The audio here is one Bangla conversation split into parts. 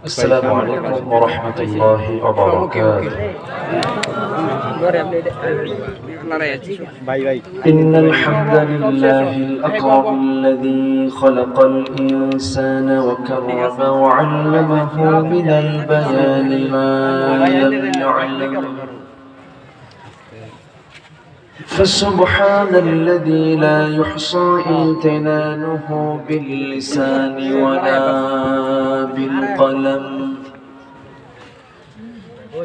السلام عليكم ورحمة الله وبركاته. إن الحمد لله الأكرم الذي خلق الإنسان وكرم وعلمه من البيان ما لم يعلم، فسبحان الذي لا يحصى امتنانه باللسان ولا بالقلم.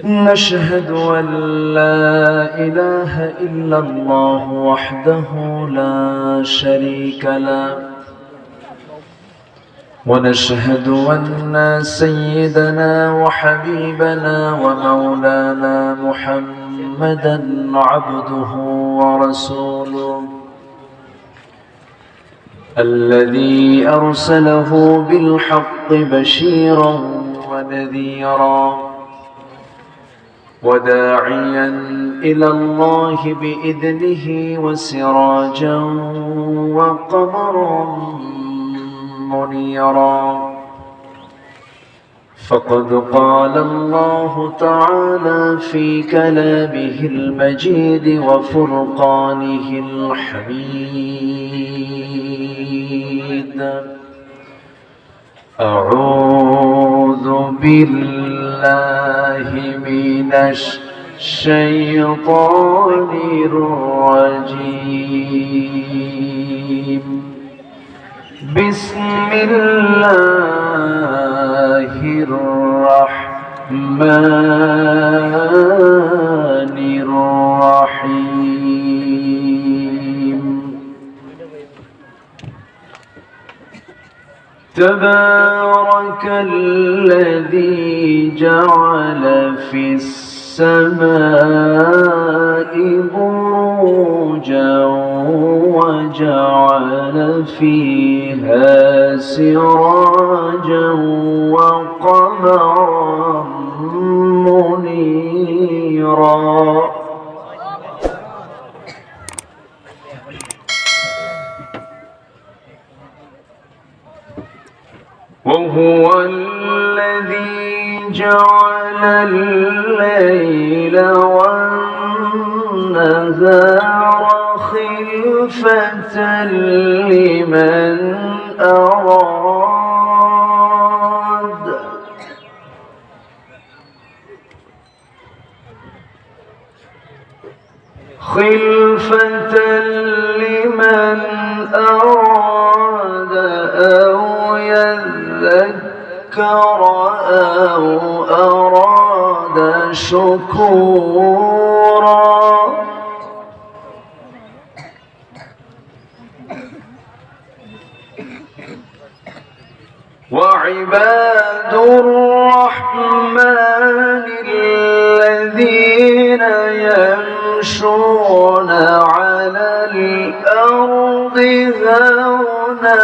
نشهد أن لا إله إلا الله وحده لا شريك له، ونشهد أن سيدنا وحبيبنا ومولانا محمدا عبده ورسوله الذي أرسله بالحق بشيرا ونذيرا وداعيا إلى الله بإذنه وسراجا وقمرا منيرا. فقد قال الله تعالى في كلامه المجيد وفرقانه الحميد: أعوذ بالله من الشيطان الرجيم. بسم الله الرحمن الرحيم. تبارك الذي جعل في السماء بروجا وجعل فيها سراجا وقمرا منيرا. وهو الذي جعل الليل والنهار خلفة لمن أراد أو يذكر أو أراد شكورا. وعباد الرحمن الذين يمشون على الأرض هونا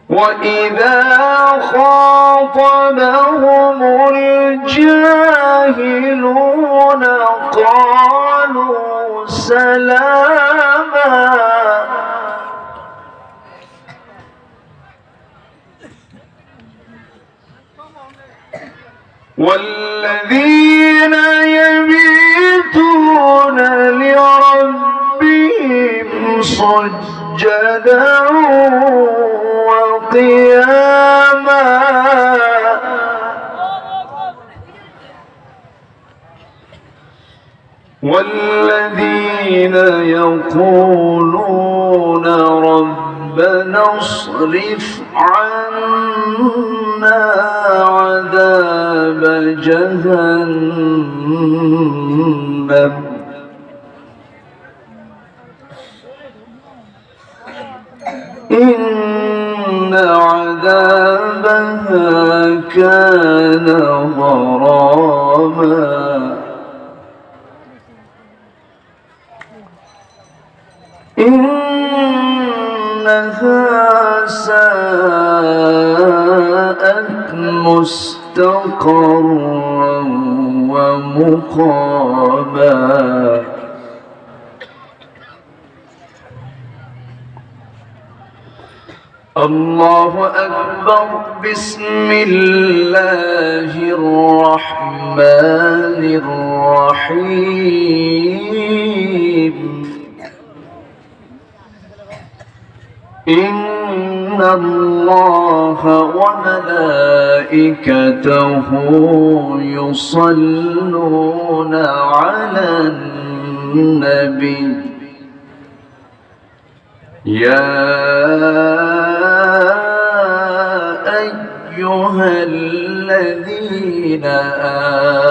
وإذا خاطبهم الجاهلون قالوا سلاما. والذين يبيتون لربهم سجدا وقياما والذين يقولون ربنا اصرف عنا عذاب جهنم إن عذابها كان غراما. إنها ساءت مستقرا ومقاما. الله أكبر بسم الله الرحمن الرحيم إن الله وملائكته يصلون على النبي يا أيها الذين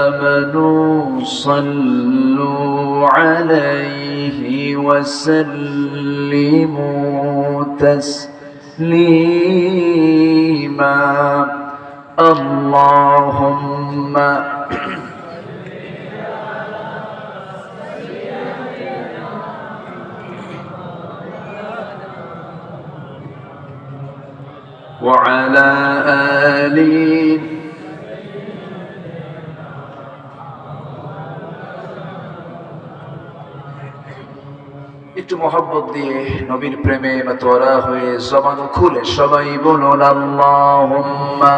آمنوا صلوا عليه وسلموا تسليما اللهم وعلى آله একটু মহব্বত দিয়ে নবীর প্রেমে মাতোয়ারা হয়ে জবান খুলে সবাই বলুন আল্লাহুম্মা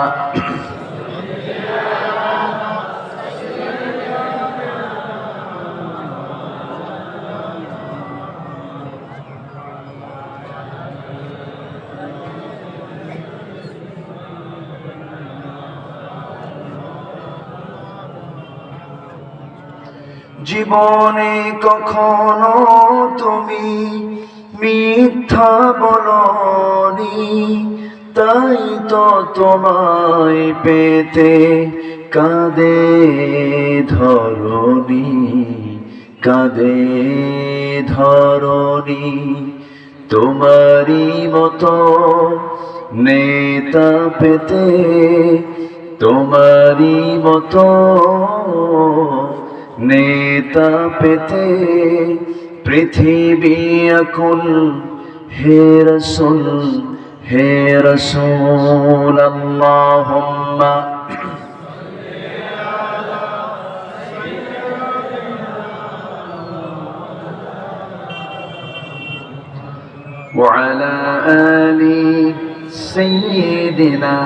জীবনে কখনো তুমি মিথ্যা বলনি, তাই তো তোমায় পেতে কাঁদে ধরণী, কাঁদে ধরণী। তোমারই মতো নেতা পেতে, তোমারই মতো নেতা পেতে পৃথিবী আকুল। হে রাসূল, হে রাসূল আল্লাহুম্মা ওয়া আলা আলি সাইয়্যিদিনা।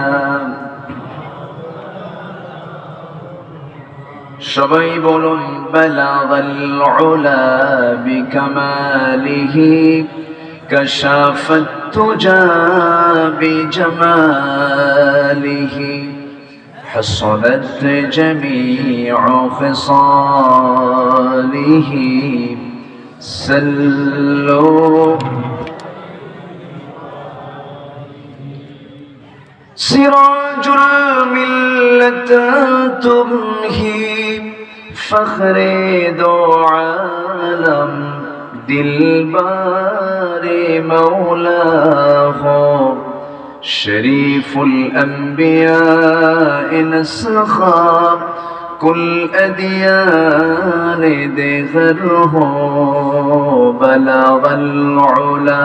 সবাই বলুন বালাগাল উলা বিকামালিহি কাশাফাত তুজা বিজামালিহি হাসানাত জামিউ খিসালিহি সাল্লু সিরাজুল মিল্লাত তুমহি ফখরে দো আলম দিলবারে মৌলা হো শরীফুল আম্বিয়া ইনসখাব কুল আদিয়ান দিগর হো বলাগাল উলা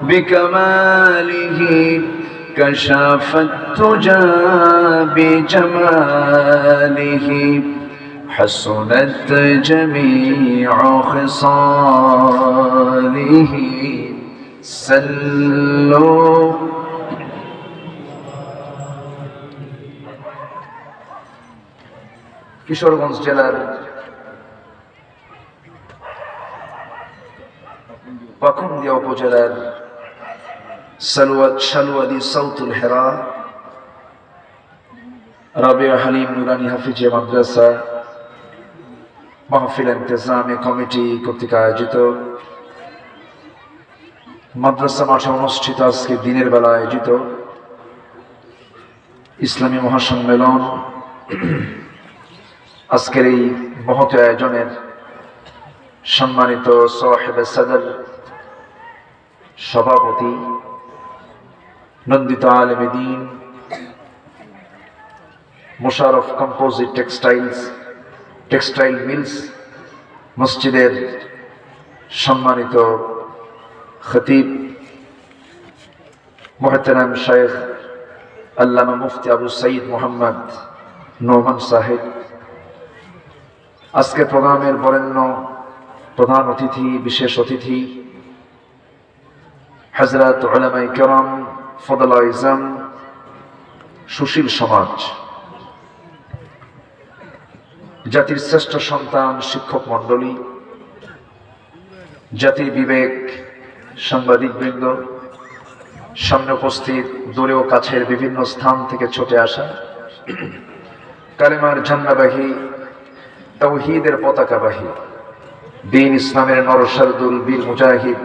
বিকমালিহি كشافت التجى بجماله حسنت جميع خصاله سلوا কিশোরগঞ্জ জেলার পাকুন্দিয়া উপজেলার সালওয়াদি সাউতুল হেরা রাবিয়া হালিম নুরানি হাফিজিয়া মাদ্রাসা মাহফিল ইন্তেজামী কমিটি কর্তৃক আয়োজিত মাদ্রাসা মাঠে অনুষ্ঠিত আজকে দিনের বেলা আয়োজিত ইসলামী মহাসম্মেলন, আজকের এই মহৎ আয়োজনের সম্মানিত সাহেব সদর সভাপতি নন্দিত আলেমে দ্বীন মোশাররফ কম্পোজিট টেক্সটাইল মিলস মসজিদের সম্মানিত খতিব মুহতারাম শাইখ আল্লামা মুফতি আবু সাঈদ মোহাম্মদ নোমান সাহেব, আজকের প্রোগ্রামের বরেণ্য প্রধান অতিথি, বিশেষ অতিথি হযরত উলামায়ে কেরাম, ফদলাইজম, সুশীল সমাজ, জাতির শ্রেষ্ঠ সন্তান শিক্ষক মণ্ডলী, জাতির বিবেক, সাংবাদিকবৃন্দ, সামনে উপস্থিত দূরে ও কাছের বিভিন্ন স্থান থেকে ছুটে আসা কালেমার ঝান্ডাবাহী, তাওহীদের পতাকাবাহী, দ্বীন ইসলামের নরসারদুল বীর মুজাহিদ,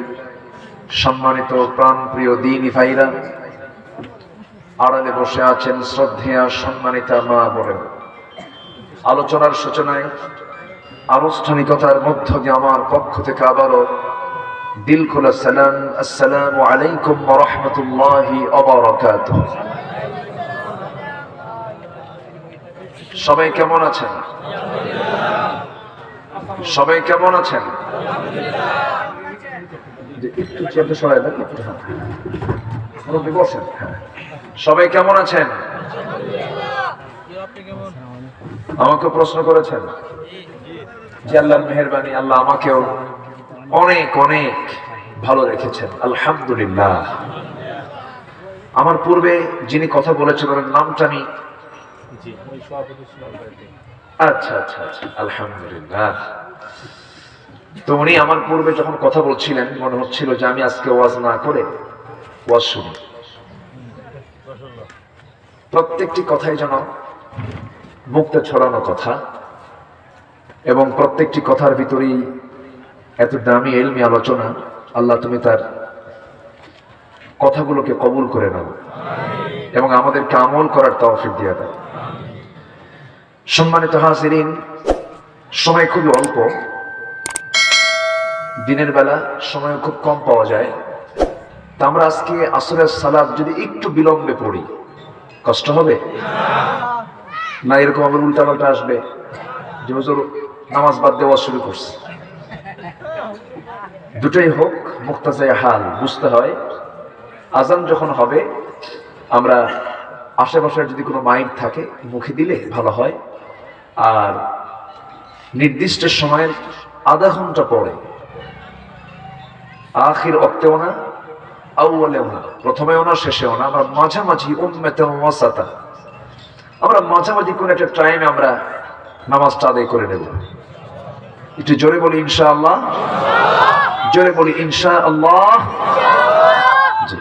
সম্মানিত প্রাণপ্রিয় দ্বীনী ভাইরা, আড়ালে বসে আছেন শ্রদ্ধেয়া সম্মানিতা মা বোনেরা। আলোচনার সূচনায় আনুষ্ঠানিকতার মধ্য দিয়ে আমার পক্ষ থেকে আবারও দিল খোলা সালাম, আসসালামু আলাইকুম ওয়া রাহমাতুল্লাহি ওয়া বারাকাতুহু। সবাই কেমন আছেন? সবাই কেমন আছেন? একটু চেপে সরাই দেন, একটু বসেন। সবাই কেমন আছেন? আমাকে প্রশ্ন করেছেন যে আল্লাহর মেহেরবানি, আল্লাহ আমাকেও অনেক অনেক ভালো রেখেছেন, আলহামদুলিল্লাহ। আমার পূর্বে যিনি কথা বলেছেন ওনার নামটা আমি, আচ্ছা আচ্ছা আচ্ছা, আলহামদুলিল্লাহ। তো উনি আমার পূর্বে যখন কথা বলছিলেন মনে হচ্ছিল যে আমি আজকে ওয়াজ না করে ওয়াজ শুনি। প্রত্যেকটি কথাই যেন মুক্ত ছড়ানো কথা, এবং প্রত্যেকটি কথার ভিতরেই এত দামি ইলমি আলোচনা। আল্লাহ তুমি তার কথাগুলোকে কবুল করে নাও এবং আমাদেরকে আমল করার তৌফিক দিয়ে দাও। সম্মানিত হাজিরিন, সময় খুবই অল্প, দিনের বেলা সময় খুব কম পাওয়া যায়। তা আমরা আজকে আসরের সালাত যদি একটু বিলম্বে পড়ি কষ্ট হবে না? এরকম আবার উল্টাপাল্টা আসবে যে হুজুর নামাজ বাদ দেওয়া শুরু করছে। দুটোই হোক, মুক্তাজায়ে হাল বুঝতে হয়। আজান যখন হবে আমরা আশেপাশের যদি কোনো মাইক থাকে মুখে দিলে ভালো হয়, আর নির্দিষ্ট সময়ের আধা ঘন্টা পরে, আখির ওয়াক্তেও না, আউয়ালেও না, প্রথমেও না, শেষেও না, আমরা মাঝামাঝি উম্মাতান ওয়াসাতা, আমরা মাঝামাঝি কোন একটা টাইমে আমরা নামাজটা আদায় করে নেব। একটু জোরে বলি ইনশাআল্লাহ, জোরে বলি ইনশাআল্লাহ। জি,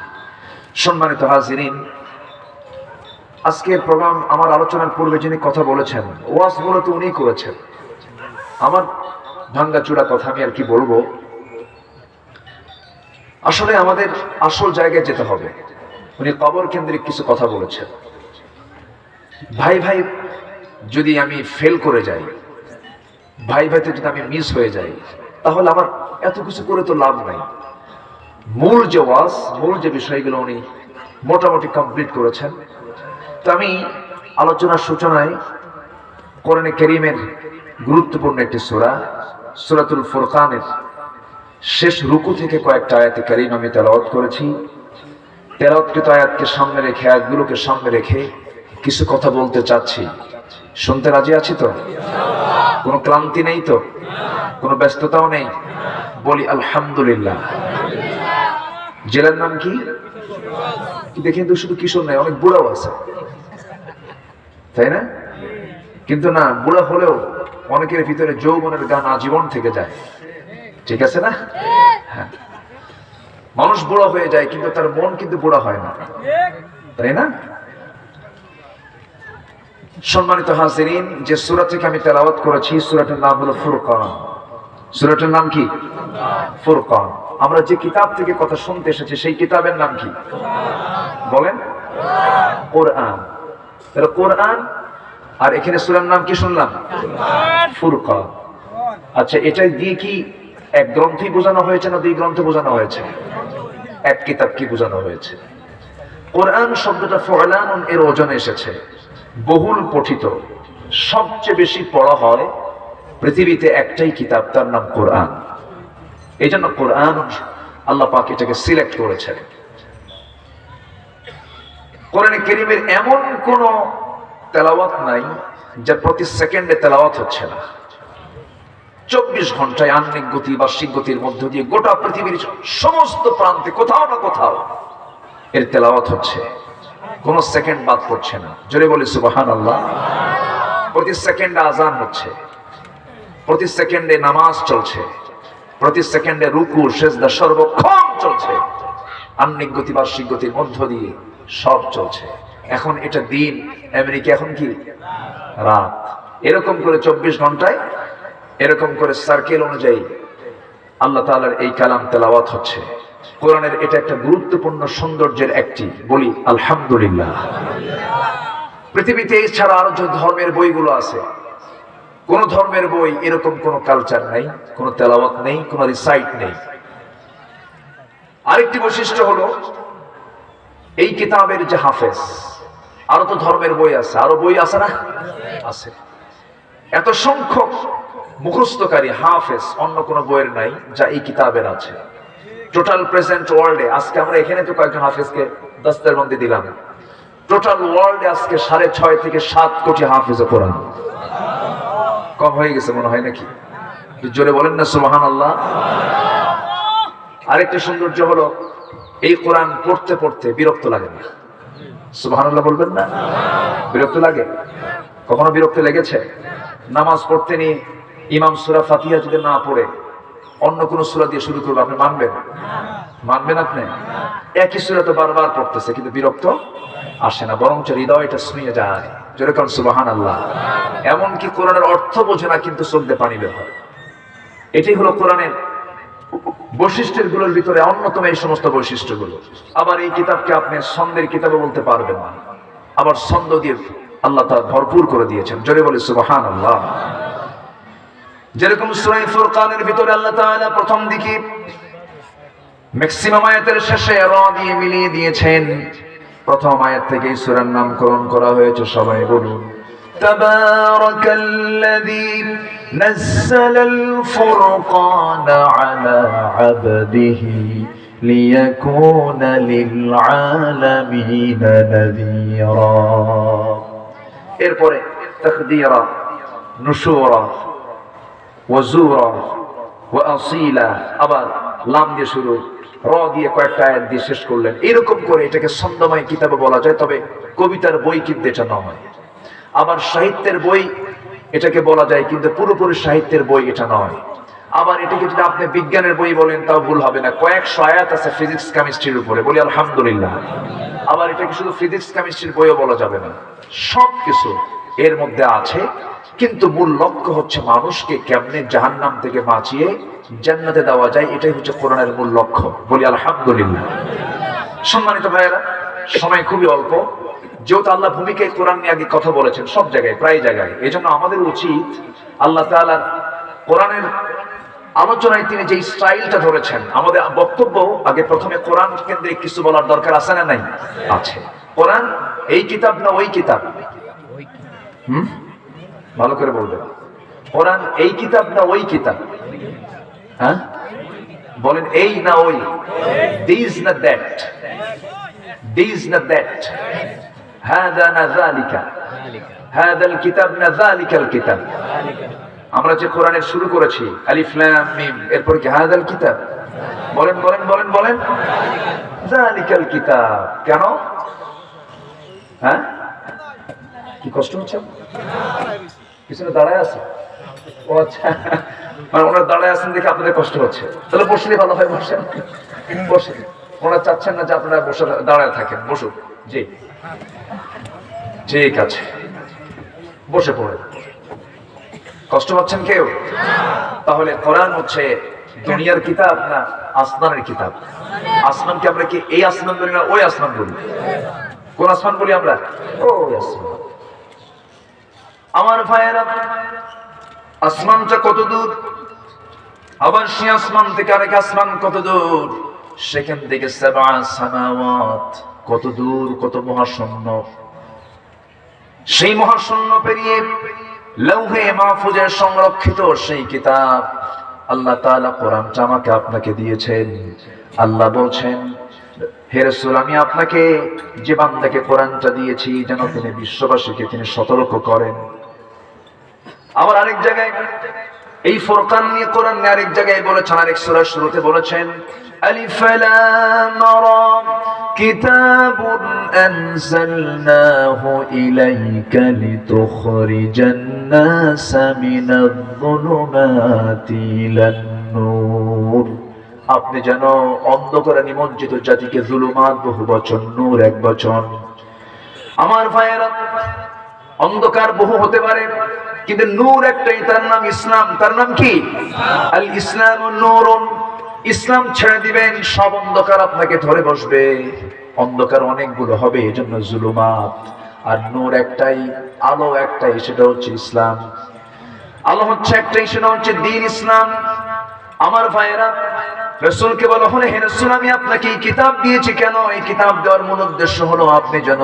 সম্মানিত হাজিরিন, আজকের প্রোগ্রাম, আমার আলোচনার পূর্বে যিনি কথা বলেছেন ওয়াজ মূলত উনি করেছেন। আমার ভাঙ্গা চূড়া কথা আমি আর কি বলবো। আসলে আমাদের আসল জায়গায় যেতে হবে। উনি কবর কেন্দ্রিক কিছু কথা বলেছেন। ভাই ভাই যদি আমি ফেল করে যাই, ভাই ভাইতে যদি আমি মিস হয়ে যাই, তাহলে আমার এত কিছু করে তো লাভ নাই। মূল যে ওয়াজ, মূল যে বিষয়গুলো উনি মোটামুটি কমপ্লিট করেছেন। তো আমি আলোচনার সূচনায় কোরআনে কারীমের গুরুত্বপূর্ণ একটি সূরা, সূরাতুল ফুরকানের শেষ রুকু থেকে কয়েকটা আয়াতে কারীম আমি তেলাওয়াত করেছি। তেলাওয়াতকৃত আয়াতকে সামনে রেখে, আয়াতগুলোকে সামনে রেখে কিছু কথা বলতে চাচ্ছি। শুনতে রাজি আছি তো? কোনো ক্লান্তি নেই তো? কোনো ব্যস্ততাও নেই? বলি আলহামদুলিল্লাহ। জেলার নাম কি? দেখেন তো, শুধু কিশোর নাই, অনেক বুড়াও আছে, তাই না? কিন্তু না, বুড়া হলেও অনেকের ভিতরে যৌবনের গান আজীবন থেকে যায়। ঠিক আছে না? হ্যাঁ, মানুষ বুড়া হয়ে যায় কিন্তু তার মন কিন্তু বুড়া হয় না, তাই না? সম্মানিত হাজিরিন, যে সূরা থেকে আমি তেলাওয়াত করেছি সূরাটার নাম হলো ফুরকান। সূরাটার নাম কি? ফুরকান। আমরা যে কিতাব থেকে কথা শুনতে এসেছি সেই কিতাবের নাম কি বলেন? কোরআন। তাহলে কোরআন, আর এখানে সূরার নাম কি শুনলাম? ফুরকান। আচ্ছা, এটাই দিয়ে কি এক গ্রন্থই বোঝানো হয়েছে না দুই গ্রন্থ বোঝানো হয়েছে? এক কিতাব কি বোঝানো হয়েছে? কোরআন শব্দটা ফুলানুন এর ওজনে এসেছে, বহুল পঠিত, সবচেয়ে বেশি পড়া হয় পৃথিবীতে একটাই কিতাব, তার নাম কোরআন। এই জন্য কোরআন আল্লাহ পাক এটাকে সিলেক্ট করেছেন। কোরআনে কারীমের এমন কোন তেলাওয়াত নাই যা প্রতি সেকেন্ডে তেলাওয়াত হচ্ছে না। 24 ঘন্টায় আহ্নিক গতি, বার্ষিক গতির মধ্য দিয়ে গোটা পৃথিবীর সমস্ত প্রান্তে কোথাও না কোথাও এর তেলাওয়াত হচ্ছে, কোন সেকেন্ড বাদ পড়ছে না। জোরে বলি সুবহানাল্লাহ। প্রতি সেকেন্ডে আজান হচ্ছে, প্রতি সেকেন্ডে নামাজ চলছে, প্রতি সেকেন্ডে রুকু সেজদা সর্বক্ষণ চলছে। আহ্নিক গতি বার্ষিক গতির মধ্য দিয়ে সব চলছে। এখন এটা দিন, আমেরিকা এখন কি রাত। এরকম করে 24 ঘন্টায় এরকম করে সার্কেল অনুযায়ী আল্লাহ তাআলার এই কালাম তেলাওয়াত হচ্ছে। কোরআনের এটা একটা গুরুত্বপূর্ণ সৌন্দর্যের একটি, বলি আলহামদুলিল্লাহ। পৃথিবীতে এছাড়া আরো যে ধর্মের বইগুলো আছে, কোন ধর্মের বই এরকম কোন কালচার নাই, কোন তেলাওয়াত নেই, কোন রিসাইট নেই। আরেকটি বৈশিষ্ট্য হলো এই কিতাবের যে হাফেজ, আরো তো ধর্মের বই আছে, আরো বই আছে না? আছে। এত সংখ্যক মুখস্থকারী হাফেজ অন্য কোন বইয়ের নাই যা এই কিতাবের আছে। টোটাল প্রেজেন্ট ওয়ার্ল্ডে আজকে আমরা এখানে তো কয়েকজন হাফেজকে দস্তারবন্দি দিলাম, টোটাল ওয়ার্ল্ডে আজকে 6.5 থেকে 7 কোটি হাফেজ কোরআন। কম হয়ে গেছে মনে হয় নাকি? জোরে বলেন না সুবহানাল্লাহ। আরেকটা সৌন্দর্য হলো এই কোরআন পড়তে পড়তে বিরক্ত লাগে না। সুবহানাল্লাহ বলবেন না? বিরক্ত লাগে? কখনো বিরক্ত লেগেছে? নামাজ পড়তে নিয়ে ইমাম সূরা ফাতিহা যদি না পড়ে অন্য কোন সূরা দিয়ে শুরু করবে, আপনি মানবেন? মানবেন আপনি? একই সূরা তো বারবার পড়তেছে কিন্তু বিরক্ত আসে না, বরঞ্চ হৃদয়টা ছুঁয়ে যায়। যেরকম সুবহানাল্লাহ। এমনকি কোরআনের অর্থ বোঝে না কিন্তু চোখ দিয়ে পানি বের হয়। এটাই হলো কোরআনের বৈশিষ্ট্যের গুলোর ভিতরে অন্যতম এই সমস্ত বৈশিষ্ট্যগুলো। আবার এই কিতাবকে আপনি ছন্দের কিতাবও বলতে পারবেন না, আবার ছন্দ দিয়ে আল্লাহ তাআলা ভরপুর করে দিয়েছেন। জোরে বলি সুবহানাল্লাহ। যেরকম সূরা ফুরকানের ভিতরে আল্লাহ তাআলা প্রথম দিকে ম্যাক্সিমাম আয়াতের শেষে র দিয়ে মিলিয়ে দিয়েছেন। প্রথম আয়াত থেকেই সূরার নামকরণ করা হয়েছে। সবাই বলুন তাবারাকাল্লাযী নাযালাল ফুরকানা আলা আবদিহি লিয়াকুনা লিল আলামিনা নাযীরা। এরপরে তাকদীরা, নুশুরা, ওয়াজুরা, ওয়াসিলা, আবার লাম দিয়ে শুরু, র দিয়ে কয়েকটা আয়াত দিয়ে শেষ করলেন। এরকম করে এটাকে ছন্দময় কিতাবে বলা যায়, তবে কবিতার বই কিন্তু এটা নয়। আবার সাহিত্যের বই এটাকে বলা যায়, কিন্তু পুরোপুরি সাহিত্যের বই এটা নয়। আবার এটাকে যদি আপনি বিজ্ঞানের বই বলেন তাও ভুল হবে না। কয়েকশো আয়াত আছে ফিজিক্স কেমিস্ট্রির উপরে, বলি আলহামদুলিল্লাহ। আবার এটাকে শুধু ফিজিক্স কেমিস্ট্রির বইও বলা যাবে না, সব কিছু এর মধ্যে আছে। কিন্তু মূল লক্ষ্য হচ্ছে মানুষকে কেমনে জাহান্নাম থেকে বাঁচিয়ে জান্নাতে দেওয়া যায়, এটাই হচ্ছে কোরআনের মূল লক্ষ্য, বলি আলহামদুলিল্লাহ। সম্মানিত ভাইয়েরা, সময় খুবই অল্প। যেহেতু আল্লাহ ভূমিকায় কোরআন নিয়ে আগে কথা বলেছেন সব জায়গায়, প্রায় জায়গায়, এই জন্য আমাদের উচিত আল্লাহ তাআলা কোরআনের আলোচনায় তিনি যে স্টাইলটা ধরেছেন, আমাদের বক্তব্য আগে প্রথমে কোরআন কেন্দ্রিক কিছু বলার দরকার আছে না নাই? আছে। কোরআন এই কিতাব না ওই কিতাব? ভালো করে বলবেন। কোরআন এই কিতাব না ওই কিতাব? হ্যাঁ বলেন, এই না ওই, দিস না দ্যাট, দিস না দ্যাট, হাদা না যালিকা, হাদাল কিতাব না যালিকাল কিতাব। আমরা যে কোরআনের শুরু করেছি আলিফ লাম মিম, এরপর কি হাদাল কিতাব? বলেন বলেন বলেন বলেন, যালিকাল কিতাব। কেন? হ্যাঁ, কি কষ্ট হচ্ছে? পিছনে দাঁড়ায় আছে? ও আচ্ছা, মানে ওনারা দাঁড়ায় আছেন দেখে আপনাদের কষ্ট হচ্ছে। তাহলে বসলে ভালো হয়, বসেন বসে। ওনারা চাচ্ছেন না যে আপনারা বসে দাঁড়ায় থাকেন, বসুন। জি ঠিক আছে, বসে পড়ে। কষ্ট পাচ্ছেন কেউ? তাহলে কোরআন হচ্ছে দুনিয়ার কিতাব না আসমানের কিতাব? আসমানকে আমরা কি এই আসমান বলি না ওই আসমান বলি? কোন আসমান বলি আমরা? ওই আসমান। আমার ভাইয়েরা, আসমানটা কত দূর, আবার সে আসমান থেকে আরেক আসমান কত দূর, সেখান থেকে সাবআ সামাওয়াত কত দূর, কত মহাশূন্য। সেই মহাশূন্য পেরিয়ে লৌহে মাহফুজে সংরক্ষিত সেই কিতাব আল্লাহ তাআলা কোরআনটা আমাকে আপনাকে দিয়েছেন। আল্লাহ বলছেন, হে রাসূল, আমি আপনাকে যে বান্দাকে কোরআনটা দিয়েছি যেন তিনি বিশ্ববাসীকে তিনি সতর্ক করেন। আবার আরেক জায়গায় এই ফুরকান নিয়ে কোরআন নিয়ে আরেক জায়গায় বলেছেন, আরেক সূরার শুরুতে বলেছেন, আলিফ লাম রা كتاب أنزلناه إليك لتخرج الناس من الظلمات إلى النور আপনি যেন অন্ধকারে নিমজ্জিত জাতিকে জুলুমাত বহু বচন, নূর এক বচন। আমার ভাইয়েরা, অন্ধকার বহু হতে পারে কিন্তু নূর একটাই, তার নাম ইসলাম। তার নাম কি? আল ইসলাম নূরুন। ইসলাম ছেড়ে দিবেন, সব অন্ধকার আপনাকে ধরে বসবে। অন্ধকার অনেকগুলো হবে, এজন্য জুলুমাত। আর নূর একটাই, আলো একটাই, সেটা হচ্ছে ইসলাম। আলো হচ্ছে একটাই, সেটা হচ্ছে দ্বীন ইসলাম। আমার ভাইয়েরা, রাসূলকে বলা হলো, হে রাসূল, আমি আপনাকে এই কিতাব দিয়েছি কেন? এই কিতাব দেওয়ার মূল উদ্দেশ্য হলো আপনি যেন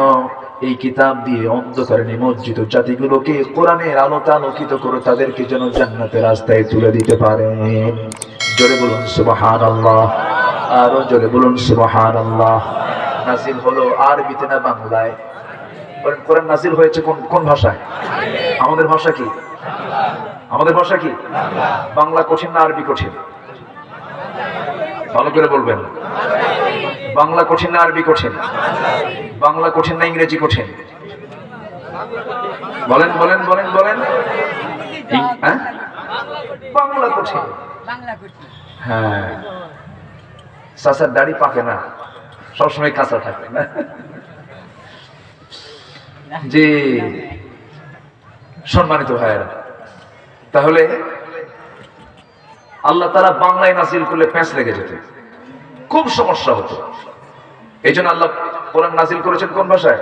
এই কিতাব দিয়ে অন্ধকারে নিমজ্জিত জাতিগুলোকে কোরআনের আলোতে আলোকিত করে তাদেরকে যেন জান্নাতের রাস্তায় তুলে দিতে পারেন। জোরে বলুন সুবহানাল্লাহ, আরো জোরে বলুন সুবহানাল্লাহ। নাজিল হলো আরবিতে না বাংলায়? কোরআন নাজিল হয়েছে কোন ভাষায়? আমাদের ভাষা কি? আমাদের ভাষা কি? বাংলা কঠিন না আরবি কঠিন? ভালো করে বলবেন। বাংলা কঠিন না আরবি কঠিন? বাংলা কঠিন না ইংরেজি কঠিন? বলেন বলেন বলেন বলেন। হ্যাঁ, বাংলা কঠিন। হ্যাঁ, চাচার দাড়ি পাকে না, সবসময় কাঁচা থাকে না। জি সম্মানিত ভাইয়েরা, তাহলে আল্লাহ তাআলা বাংলায় নাজিল করলে প্যাঁচ লেগে যেত, খুব সমস্যা হতো। এই জন্য আল্লাহ কোরআন নাজিল করেছেন কোন ভাষায়?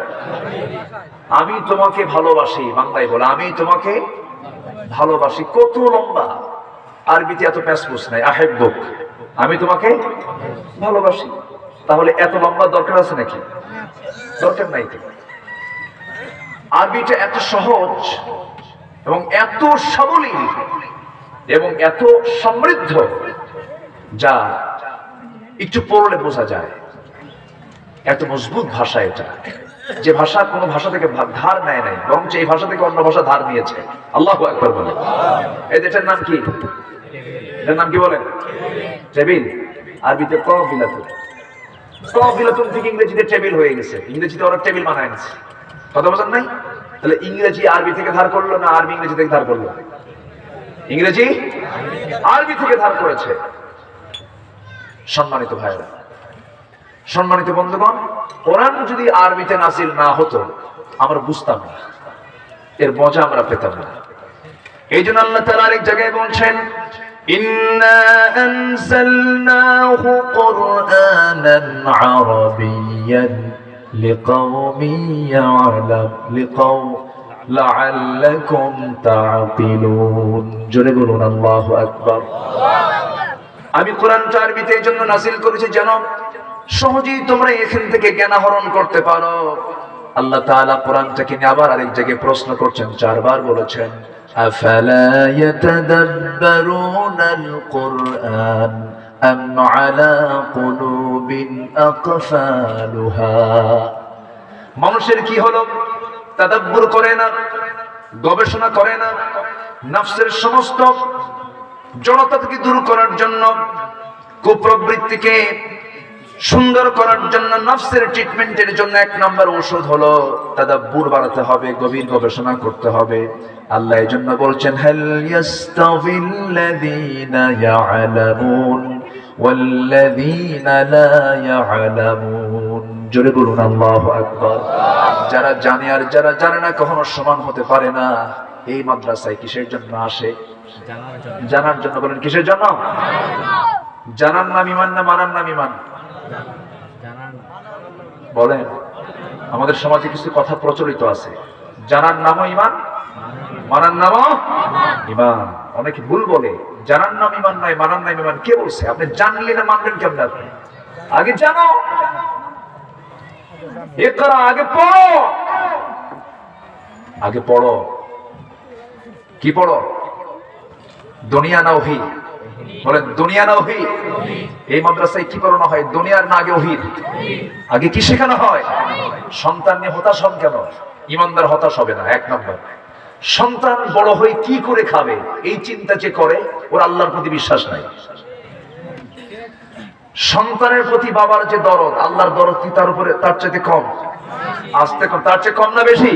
আমি তোমাকে ভালোবাসি, বাংলায় বলে আমি তোমাকে ভালোবাসি। কত লম্বা! আরবিতে এত প্যাঁচপুস নাই। আহেব্বুক, আমি তোমাকে ভালোবাসি। তাহলে এত লম্বা দরকার আছে নাকি? দরকার নাই তো। আরবিটা এত সহজ এবং এত সাবলীল এবং এত সমৃদ্ধ, যা একটু পড়লে বোঝা যায়। এত মজবুত ভাষা এটা, যে ভাষা কোনো ভাষা থেকে ধার নেয় নাই, বরং এই ভাষা থেকে অন্য ভাষা ধার নিয়েছে। আল্লাহু আকবার বলে। এটার নাম কি? এটার নাম কি বলেন? টেবিল। আরবিতে কবিলাতুন। কবিলাতুন থেকে ইংরেজিতে টেবিল হয়ে গেছে। ইংরেজিতে ওরা টেবিল বানায় নিছে। কথা বোঝেন নাই? তাহলে ইংরেজি আরবি থেকে ধার করলো না আরবি ইংরেজি থেকে ধার করলো? ইংরেজি আরবি থেকে ধার করেছে। সম্মানিত ভাইরা, সম্মানিত বন্ধুগণ, কোরআন যদি আরবিতে নাজিল না হতো আমরা বুঝতাম না, এর মজা আমরা পেতাম না। এই জন্য আল্লাহ তাআলা আরেক জায়গায় বলছেন, ইন্না আনজালনাহু কুরআনান আরাবিয়্যান লিকাওমিন লাআল্লাকুম তা'কিলুন। জোরে বলুন আল্লাহু আকবার। আমি কোরআনটা আরবিতে এই জন্য নাজিল করেছি যেন সহজেই তোমরা এখান থেকে জ্ঞান আহরণ করতে পারো। আল্লাহ তাআলা কোরআনটাকে নিয়ে আবার আরেক জায়গায় প্রশ্ন করছেন, 4 বার বলেছেন, আফালা ইয়াতাদাব্বারুনাল কুরআন আম আলা কুলুবিন আকফালুহা। মানুষের কি হলো? তাদাব্বুর করে না, গবেষণা করে না। নফসের সমস্ত জড়তা থেকে দূর করার জন্য, কুপ্রবৃত্তিকে সুন্দর করার জন্য, নফসের ট্রিটমেন্টের জন্য 1 নম্বর ওষুধ হলো তাদাব্বুর বাড়াতে হবে, গভীর গবেষণা করতে হবে। আল্লাহ এই জন্য বলছেন, হাল ইয়াস্তাভিল্লাযীনা ইয়ালামুন ওয়াল্লাযীনা লা ইয়ালামুন। জোরে বলুন আল্লাহু আকবার। যারা জানে আর যারা জানে না কখনো সমান হতে পারে না। এই মাদ্রাসায় কিসের জন্য আসে? জানার জন্য। বলেন কিসের জন্য? জানার নাম ঈমান না মানার নাম ঈমান? বলেন। আমাদের সমাজে কিছু কথা প্রচলিত আছে, জানার নামও ঈমান, মানার নামও ঈমান। অনেকে ভুল বলে, জানার নাম ঈমান নয়, মানার নাম ঈমান। কে বলছে? আপনি জানলে না মানবেন কেমন? আপনি আগে জানো, ইকরা, আগে পড়ো, আগে পড়ো। কি পড়ো? দুনিয়া না ওহী? বলেন দুনিয়া না ওহী? এই মাদ্রাসায় কি পড়ানো হয়? দুনিয়ার না আগে ওহীর? আগে কি শেখানো হয়? সন্তান নিয়ে হতাশ হন কেন? ইমানদার হতাশ হবে না। 1 নম্বর, সন্তান বড় হয়ে কি করে খাবে এই চিন্তা যে করে, ওর আল্লাহর প্রতি বিশ্বাস নাই। সন্তানের প্রতি বাবার যে দরদ, আল্লাহর দরদ কি তার উপরে তার চাইতে কম? আসতে কম, তার চেয়ে কম না বেশি?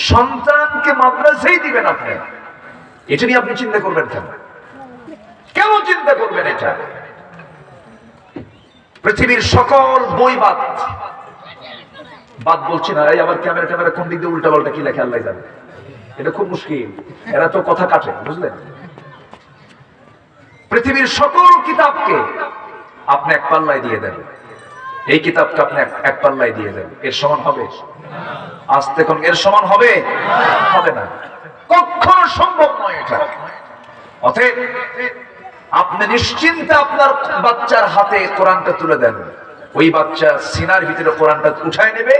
সন্তানকে মাদ্রাসায় দিবেন আপনি, এটা নিয়ে আপনি চিন্তা করবেন কেন? কেন চিন্তা করবেন এটা? পৃথিবীর সকল বই বাদ বলছি না, এই আবার ক্যামেরা কোন দিক দিয়ে উল্টা পাল্টা কি লেখা আল্লাহ জানে, এটা খুব মুশকিল, এরা তো কথা কাটে, বুঝলেন? পৃথিবীর সকল কিতাবকে আপনি এক পাল্লায় দিয়ে দেন, এই কিতাবকে আপনি এক পাল্লায় দিয়ে দেন, এর সমান হবে? আস্তে কোন এর সমান হবে? হবে না, কখনো সম্ভব নয় এটা। অতএব আপনি নিশ্চিন্তে আপনার বাচ্চার হাতে কোরআনটা তুলে দেন, ওই বাচ্চা সিনার ভিতরে কোরআনটা উঠায় নেবে,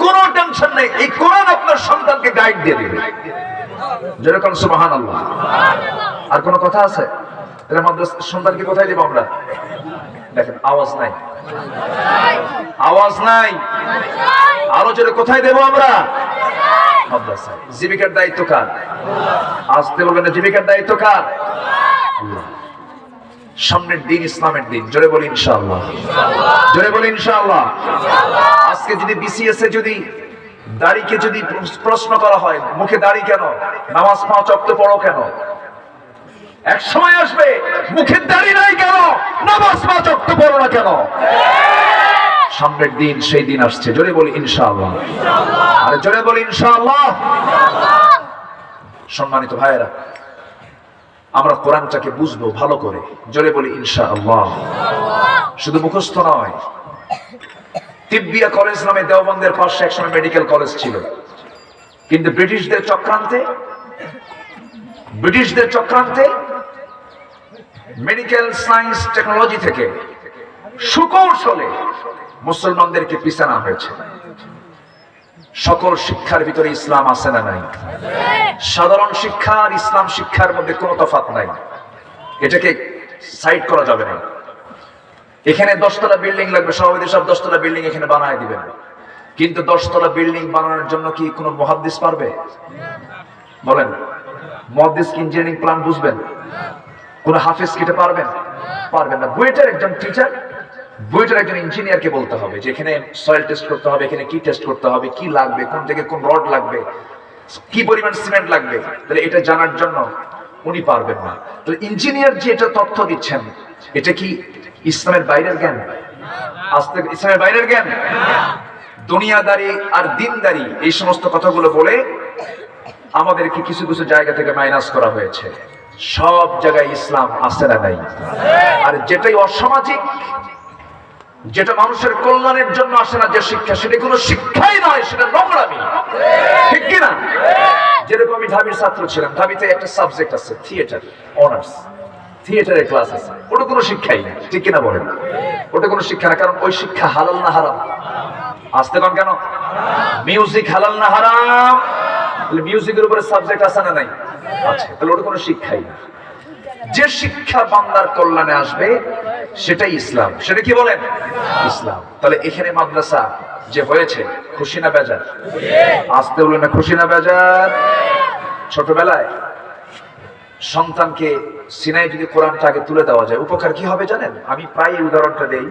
কোনো টেনশন নেই, এই কোরআন আপনার সন্তানকে গাইড দিয়ে দেবে। যেরকম সুবহানাল্লাহ। আর কোনো কথা আছে? তাহলে মাদ্রাসার সন্তানকে কোথায় দেব আমরা? দেখেন আওয়াজ নাই, আওয়াজ নাই, আরো জোরে কোথায় দেব আমরা? মাদ্রাসায়। জীবিকার দায়িত্ব কার? আসতে বলবেন না, জীবিকার দায়িত্ব কার? আল্লাহ। সামনের দিন ইসলামের দিন, জোরে বলি ইনশাআল্লাহ, জোরে বলি ইনশাআল্লাহ। আজকে যদি বিসিএস এ যদি দাড়িকে যদি প্রশ্ন করা হয়, মুখে দাড়ি কেন, নামাজ 5 ওয়াক্ত পড়ো কেন, এক সময় আসবে মুখে দাড়ি নাই কেন, নামাজ 5 ওয়াক্ত পড়ো না কেন? সামনের দিন সেই দিন আসছে, জোরে বলি ইনশাআল্লাহ, আরে জোরে বলি ইনশাআল্লাহ। সম্মানিত ভাইয়েরা, আমরা কোরআনটাকে বুঝবো ভালো করে, জোরে বলি ইনশাআল্লাহ। শুধু মুখস্থ নয়, তিব্বিয়া কলেজ নামে দেওবন্দের পাশে একসময় মেডিকেল কলেজ ছিল, কিন্তু ব্রিটিশদের চক্রান্তে মেডিকেল সায়েন্স টেকনোলজি থেকে সুকৌশলে মুসলমানদেরকে পিছানো হয়েছে। সকল শিক্ষার ভিতরে ইসলাম আছে না নাই? সাধারণ শিক্ষা আর ইসলাম শিক্ষার মধ্যে কোনো তফাৎ নাই, এটাকে সাইড করা যাবে না। এখানে 10 তলা বিল্ডিং লাগবে, সভাপতি সব 10 তলা বিল্ডিং এখানে বানায় দিবেন, কিন্তু 10 তলা বিল্ডিং বানানোর জন্য কি কোনো মুহাদ্দিস পারবে? বলেন, মুহাদ্দিস কি ইঞ্জিনিয়ারিং প্ল্যান বুঝবেন? কোন হাফেজ কি এটা পারবেন? পারবেন না। বুয়েটের একজন টিচার, বুয়েটের একজন ইঞ্জিনিয়ারকে বলতে হবে যে এখানে সয়েল টেস্ট করতে হবে, এখানে কি টেস্ট করতে হবে, কি লাগবে, কোন থেকে কোন রড লাগবে, কি পরিমাণ সিমেন্ট লাগবে, তাহলে এটা জানার জন্য উনি পারবেন না। তো ইঞ্জিনিয়ার যে এটা তথ্য দিচ্ছেন, এটা কি ইসলামের বাইরের জ্ঞান? আজকে ইসলামের বাইরের জ্ঞান? দুনিয়াদারি আর দিনদারি এই সমস্ত কথাগুলো বলে আমাদেরকে কিছু কিছু জায়গা থেকে মাইনাস করা হয়েছে। সব জায়গায় ইসলাম আছে না নাই? আর যেটাই অসামাজিক, যেটা মানুষের কল্যাণের জন্য আসে না, যে শিক্ষা, সেটা কোনো শিক্ষাই নয়, সেটা নোংরামি, ঠিক কিনা? যেরকম আমি ঢাবির ছাত্র ছিলাম, ঢাবিতে একটা সাবজেক্ট আছে থিয়েটার অনার্স, থিয়েটারের ক্লাস আছে, ওটা কোনো শিক্ষাই না, ঠিক কিনা বলেন? ওটা কোনো শিক্ষা না, কারণ ওই শিক্ষা হালাল না হারাম? আসতে কম কেন? মিউজিক হালাল না হারাম? মিউজিকের উপরে সাবজেক্ট আছে না নাই? আছে, তাহলে ওটা কোনো শিক্ষাই না। যে শিক্ষা বান্দার কল্যাণে আসবে সেটাই ইসলাম, সেটা কি বলেন? ইসলাম। তাহলে এখানে মাদ্রাসা যে হয়েছে, খুশি না বেজার? আসতে বলেন না, খুশি না বেজার? ছোটবেলায় সন্তানকে সিনায় যদি কোরআনটা আগে তুলে দেওয়া যায়, উপকার কি হবে জানেন? আমি প্রায় এই উদাহরণটা দেই।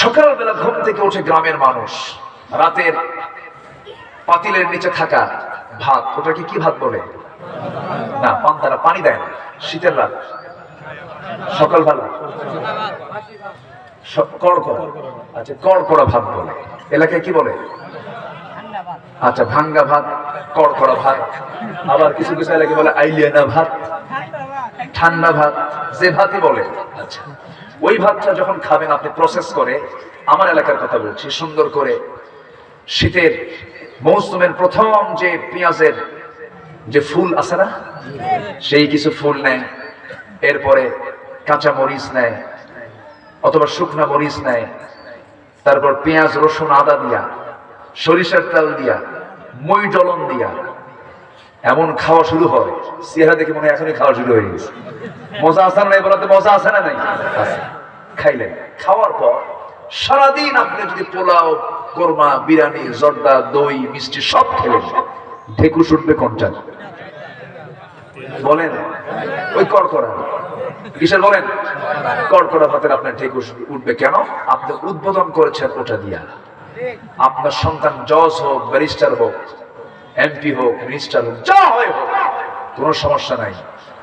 সকালবেলা ঘুম থেকে উঠে গ্রামের মানুষ রাতের পাতিলের নিচে থাকা ভাত, ওটাকে কি ভাত বলে? না, পান্তারা, পানি দেয় না, শীতের রাত, সকালবেলা কড়কড়া, আচ্ছা কড়কড়া ভাত বলে, এলাকায় কি বলে? আচ্ছা ভাঙ্গা ভাত, কড়কড়া ভাত, আবার কিছু কিছু এলাকায় বলে আইলিয়ানা ভাত, ঠান্ডা ভাত, যে ভাতই বলে। আচ্ছা, ওই ভাতটা যখন খাবেন আপনি প্রসেস করে, আমার এলাকার কথা বলছি, সুন্দর করে শীতের মৌসুমের প্রথম যে পেঁয়াজের যে ফুল আছে না, সেই কিছু ফুল নেয়, এরপরে কাঁচা মরিচ নেয় অথবা শুকনা মরিচ নেয়, তারপর পেঁয়াজ রসুন আদা দিয়া, সরিষার তেল দিয়া, মই জলন দিয়া এমন খাওয়া শুরু হয়, চেহারা দেখে মনে হয় এখনই খাওয়া শুরু হয়ে গেছে। মজা আছে না নাই? বলতে মজা আছে না নাই? খাইলেন, খাওয়ার পর সারাদিন আপনি যদি পোলাও, কোরমা, বিরিয়ানি, জর্দা, দই, মিষ্টি সব খেলেন, ঢেকুশ উঠবে কোনটা বলেন? ওই কড়কড়া। কিসের বলেন? কড়কড়া ভাতের আপনার ঠিক উঠবে কেন? আপনি উদ্বোধন করেছেন ওটা দিয়া। আপনার সন্তান জজ হোক, ব্যারিস্টার হোক, এমপি হোক, মিনিস্টার হোক, যা হয় হোক, কোনো সমস্যা নাই।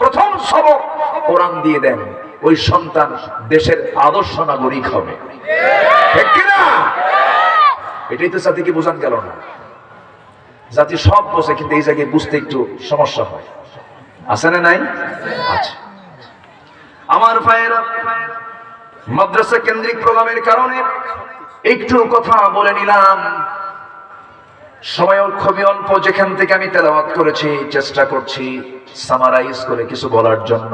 প্রথম সবক কোরআন দিয়ে দেন, ওই সন্তান দেশের আদর্শ নাগরিক হবে। ঠিক কিনা? এটাই তো জাতিকে বোঝান গেল না। জাতি সব বোঝে, কিন্তু এই জায়গায় বুঝতে একটু সমস্যা হয়। আছে না নাই? আছে। আমার ভাইয়েরা, মাদ্রাসা কেন্দ্রিক প্রোগ্রামের কারণে একটু কথা বলে নিলাম। সময় খুবই অল্প, যেখান থেকে আমি তেলাওয়াত করেছি চেষ্টা করছি সামারাইজ করে কিছু বলার জন্য।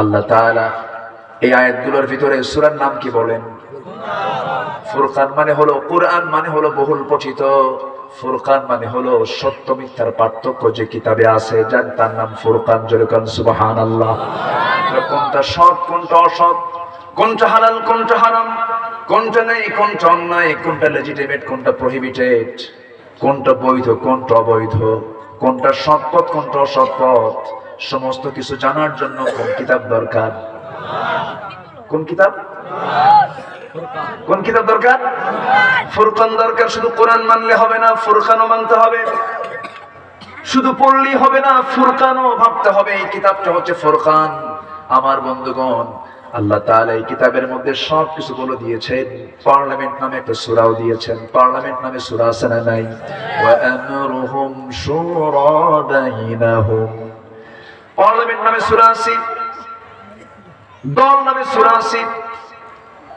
আল্লাহ তাআলা এই আয়াতগুলোর ভিতরে সূরার নাম কি বলেন? ফুরকান মানে হলো কোরআন, মানে হলো বহুল পঠিত। ফুরকান মানে হলো সত্য মিথ্যার পার্থক্য যে কিতাবে আছে, যার তার নাম ফুরকান। জোরে বলেন সুবহানাল্লাহ। কোনটা সৎ কোনটা অসৎ, কোনটা হালাল কোনটা হারাম, কোনটা নেই কোনটা অন্যায়, কোনটা লেজিটিমেট কোনটা প্রহিবিটেড, কোনটা বৈধ কোনটা অবৈধ, কোনটা সৎ পথ কোনটা অসৎ পথ, সমস্ত কিছু জানার জন্য কোন কিতাব দরকার? কোন কিতাব? কোন কিতাব দরকার? ফুরকান দরকার। শুধু কোরআন মানলে হবে না, ফুরকানও মানতে হবে। শুধু পড়লেই হবে না, ফুরকানও ভাবতে হবে। এই কিতাবটা হচ্ছে ফুরকান। আমার বন্ধুগণ, আল্লাহ তাআলা এই কিতাবের মধ্যে সব কিছু বলে দিয়েছেন। পার্লামেন্ট নামে একটা সূরাও দিয়েছেন। পার্লামেন্ট নামে সূরা আছে না নাই? ওয়া আমরুহুম শুরা বাইনাহুম। পার্লামেন্ট নামে সূরা আছে, দল নামে সূরা আছে।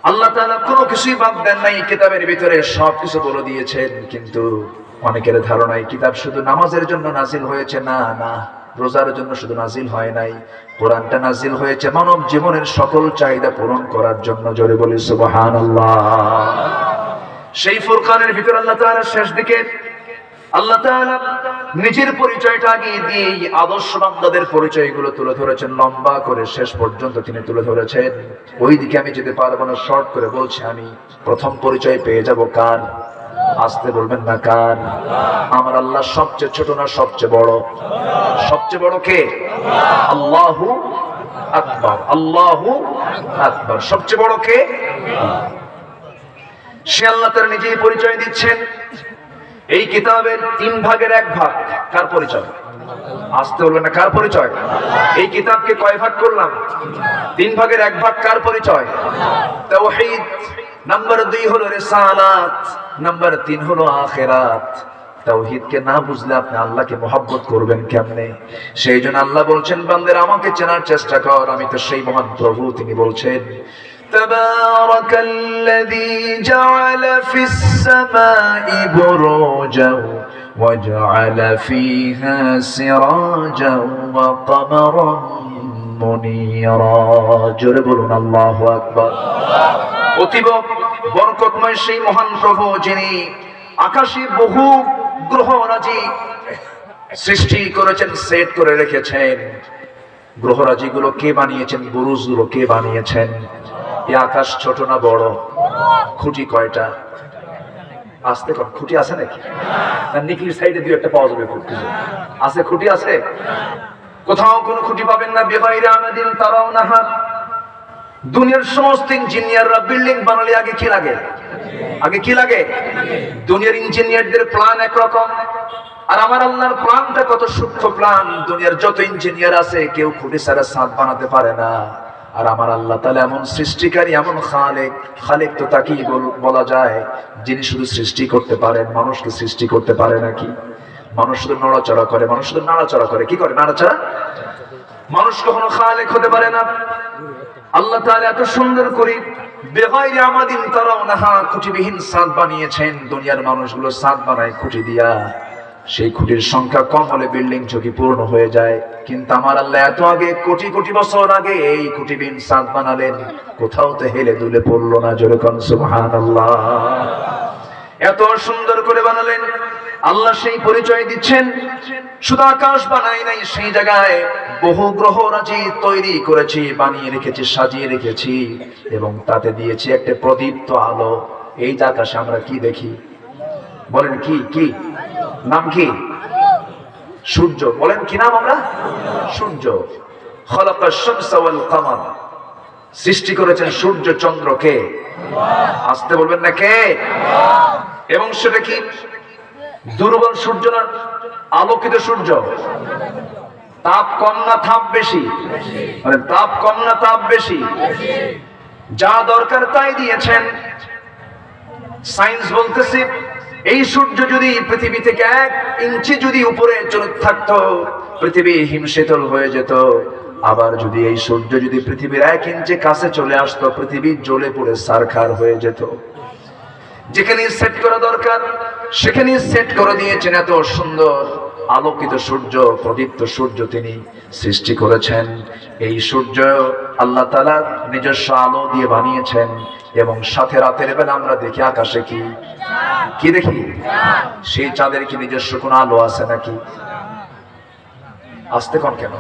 আল্লাহ তাআলা কোনো কিছুই বাদ দেন নাই, কিতাবের ভিতরে সব কিছু বলে দিয়েছেন। কিন্তু অনেকের ধারণা এই কিতাব শুধু নামাজের জন্য নাজিল হয়েছে। না না, রোজার জন্য শুধু নাজিল হয় নাই। কোরআনটা নাজিল হয়েছে মানব জীবনের সকল চাহিদা পূরণ করার জন্য। জোরে বলি সুবহানাল্লাহ। সেই ফুরকানের ভিতর আল্লাহ তাআলা শেষ দিকে আল্লাহ তাআলা নিজের পরিচয়টা আগে দিয়ে আদর্শ বান্দাদের পরিচয়গুলো তুলে ধরেছেন। লম্বা করে শেষ পর্যন্ত তিনি তুলে ধরেছেন। ওই দিকে আমি যেতে পারবো না, শর্ট করে বলছি। আমি প্রথম পরিচয় পেয়ে যাব কার? আসতে বলবেন না কার? আমার আল্লাহ সবচেয়ে ছোট না সবচেয়ে বড়? সবচেয়ে বড় কে? আল্লাহু আকবার। আল্লাহু আকবার। সবচেয়ে বড় কে? সে আল্লাহ তার নিজেই পরিচয় দিচ্ছেন। এই কিতাবের 3 ভাগের 1 ভাগ কার পরিচয়? আসতে বলবেন না, কার পরিচয়? এই কিতাবকে কয় ভাগ করলাম? 3 ভাগের 1 ভাগ কার পরিচয়? তাওহীদ। নাম্বার 2 হলো রিসালাত, নাম্বার 3 হলো আখিরাত। তাওহীদকে না বুঝলে আপনি আল্লাহকে মহব্বত করবেন কেমনে? সেই জন্য আল্লাহ বলছেন, বান্দারা আমাকে চেনার চেষ্টা কর, আমি তো সেই মহান প্রভু। তিনি বলছেন, তাবারাকাল্লাযী জাআলা ফিস সামাই বুরুজান ওয়া জাআলা ফীহা সিরাজান ওয়া কামারান মুনীরা। জোরে বলুন আল্লাহু আকবার। অতীব বরকতময় সেই মহান প্রভু, যিনি আকাশে বহু গ্রহরাজি সৃষ্টি করেছেন, সেট করে রেখেছেন। গ্রহরাজিগুলো কে বানিয়েছেন? বুরুজগুলো কে বানিয়েছেন? এই আকাশ ছোট না বড়? খুঁটি কয়টা? আসতে কম খুঁটি আছে নাকি? না, নিকলির সাইডে 2-1টা পাওয়া যাবে। খুঁটি আছে? খুঁটি আছে? কোথাও কোনো খুঁটি পাবেন না। বিগাইরি আমাদিন তারাউনাহা। দুনিয়ার সমস্ত ইঞ্জিনিয়াররা বিল্ডিং বানালে আগে কি লাগে? আগে কি লাগে? দুনিয়ার ইঞ্জিনিয়ারদের প্ল্যান একরকম, আর আমার আল্লাহর প্ল্যানটা কত সূক্ষ্ম প্ল্যান। দুনিয়ার যত ইঞ্জিনিয়ার আছে কেউ খুঁটি ছাড়া ছাদ বানাতে পারে না। আর আমার আল্লাহ তাআলা এমন সৃষ্টিকারী, এমন খালেক। খালেক তো তাকেই বলা যায় যিনি শুধু সৃষ্টি করতে পারেন। মানুষকে সৃষ্টি করতে পারে নাকি? মানুষ শুধু নড়াচড়া করে। মানুষ শুধু নাড়াচড়া করে। কি করে? নাড়াচড়া। মানুষ কখনো খালেক হতে পারে না। আল্লাহ তাআলা এত সুন্দর করে বেগাইরি আমাদিন তারাউনাহা, খুঁটিবিহীন ছাদ বানিয়েছেন। দুনিয়ার মানুষগুলো ছাদ বানায় খুঁটি দিয়া। সেই খুঁটির সংখ্যা কম হলে বিল্ডিং ঝুঁকিপূর্ণ হয়ে যায়। কিন্তু আমার আল্লাহ এত আগে, কোটি কোটি বছর আগে এই খুঁটিবিহীন ছাদ বানালেন। কোথাও তো হেলে দুলে পড়লো না। জোরে কোন সুবহানাল্লাহ। এত সুন্দর করে বানালেন। আল্লাহ সেই পরিচয় দিচ্ছেন, শুধু আকাশ বানাই নাই, সেই জায়গায় বহু গ্রহরাজি তৈরি করেছি, বানিয়ে রেখেছি, সাজিয়ে রেখেছি, এবং তাতে দিয়েছি একটা প্রদীপ্ত আলো। এই যে আকাশে আমরা কি দেখি? বলেন কি? কি নাম? কি? সূর্য। বলেন কি নাম? আমরা সূর্য। খালাকাশ শামসা ওয়াল কামার। সৃষ্টি করেছেন সূর্য চন্দ্রকে, আসতে বলবেন না কে? এবং সেটা কি দুর্বল সূর্য না আলোকিত সূর্য? তাপ কম না তাপ বেশি? মানে তাপ কম না তাপ বেশি? যা দরকার তাই দিয়েছেন। সায়েন্স বলতেছে এই সূর্য যদি পৃথিবী থেকে 1 ইঞ্চি যদি উপরে চলে থাকতো, পৃথিবী হিমশীতল হয়ে যেত। আবার যদি এই সূর্য যদি পৃথিবীর 1 ইঞ্চি কাছে চলে আসতো, পৃথিবী জ্বলে পড়ে ছারখার হয়ে যেত। যেখানে সেট করা দরকার সেখানে সেট করে দিয়েছেন। এত সুন্দর আলোকিত সূর্য, প্রদীপ্ত সূর্য তিনি সৃষ্টি করেছেন। এই সূর্য আল্লাহ তাআলা নিজস্ব আলো দিয়ে বানিয়েছেন। এবং সাথে রাতের বেলা আমরা দেখি আকাশে কি কি দেখি? সেই চাঁদের কি নিজস্ব কোনো আলো আছে নাকি? আসতে কম কেন?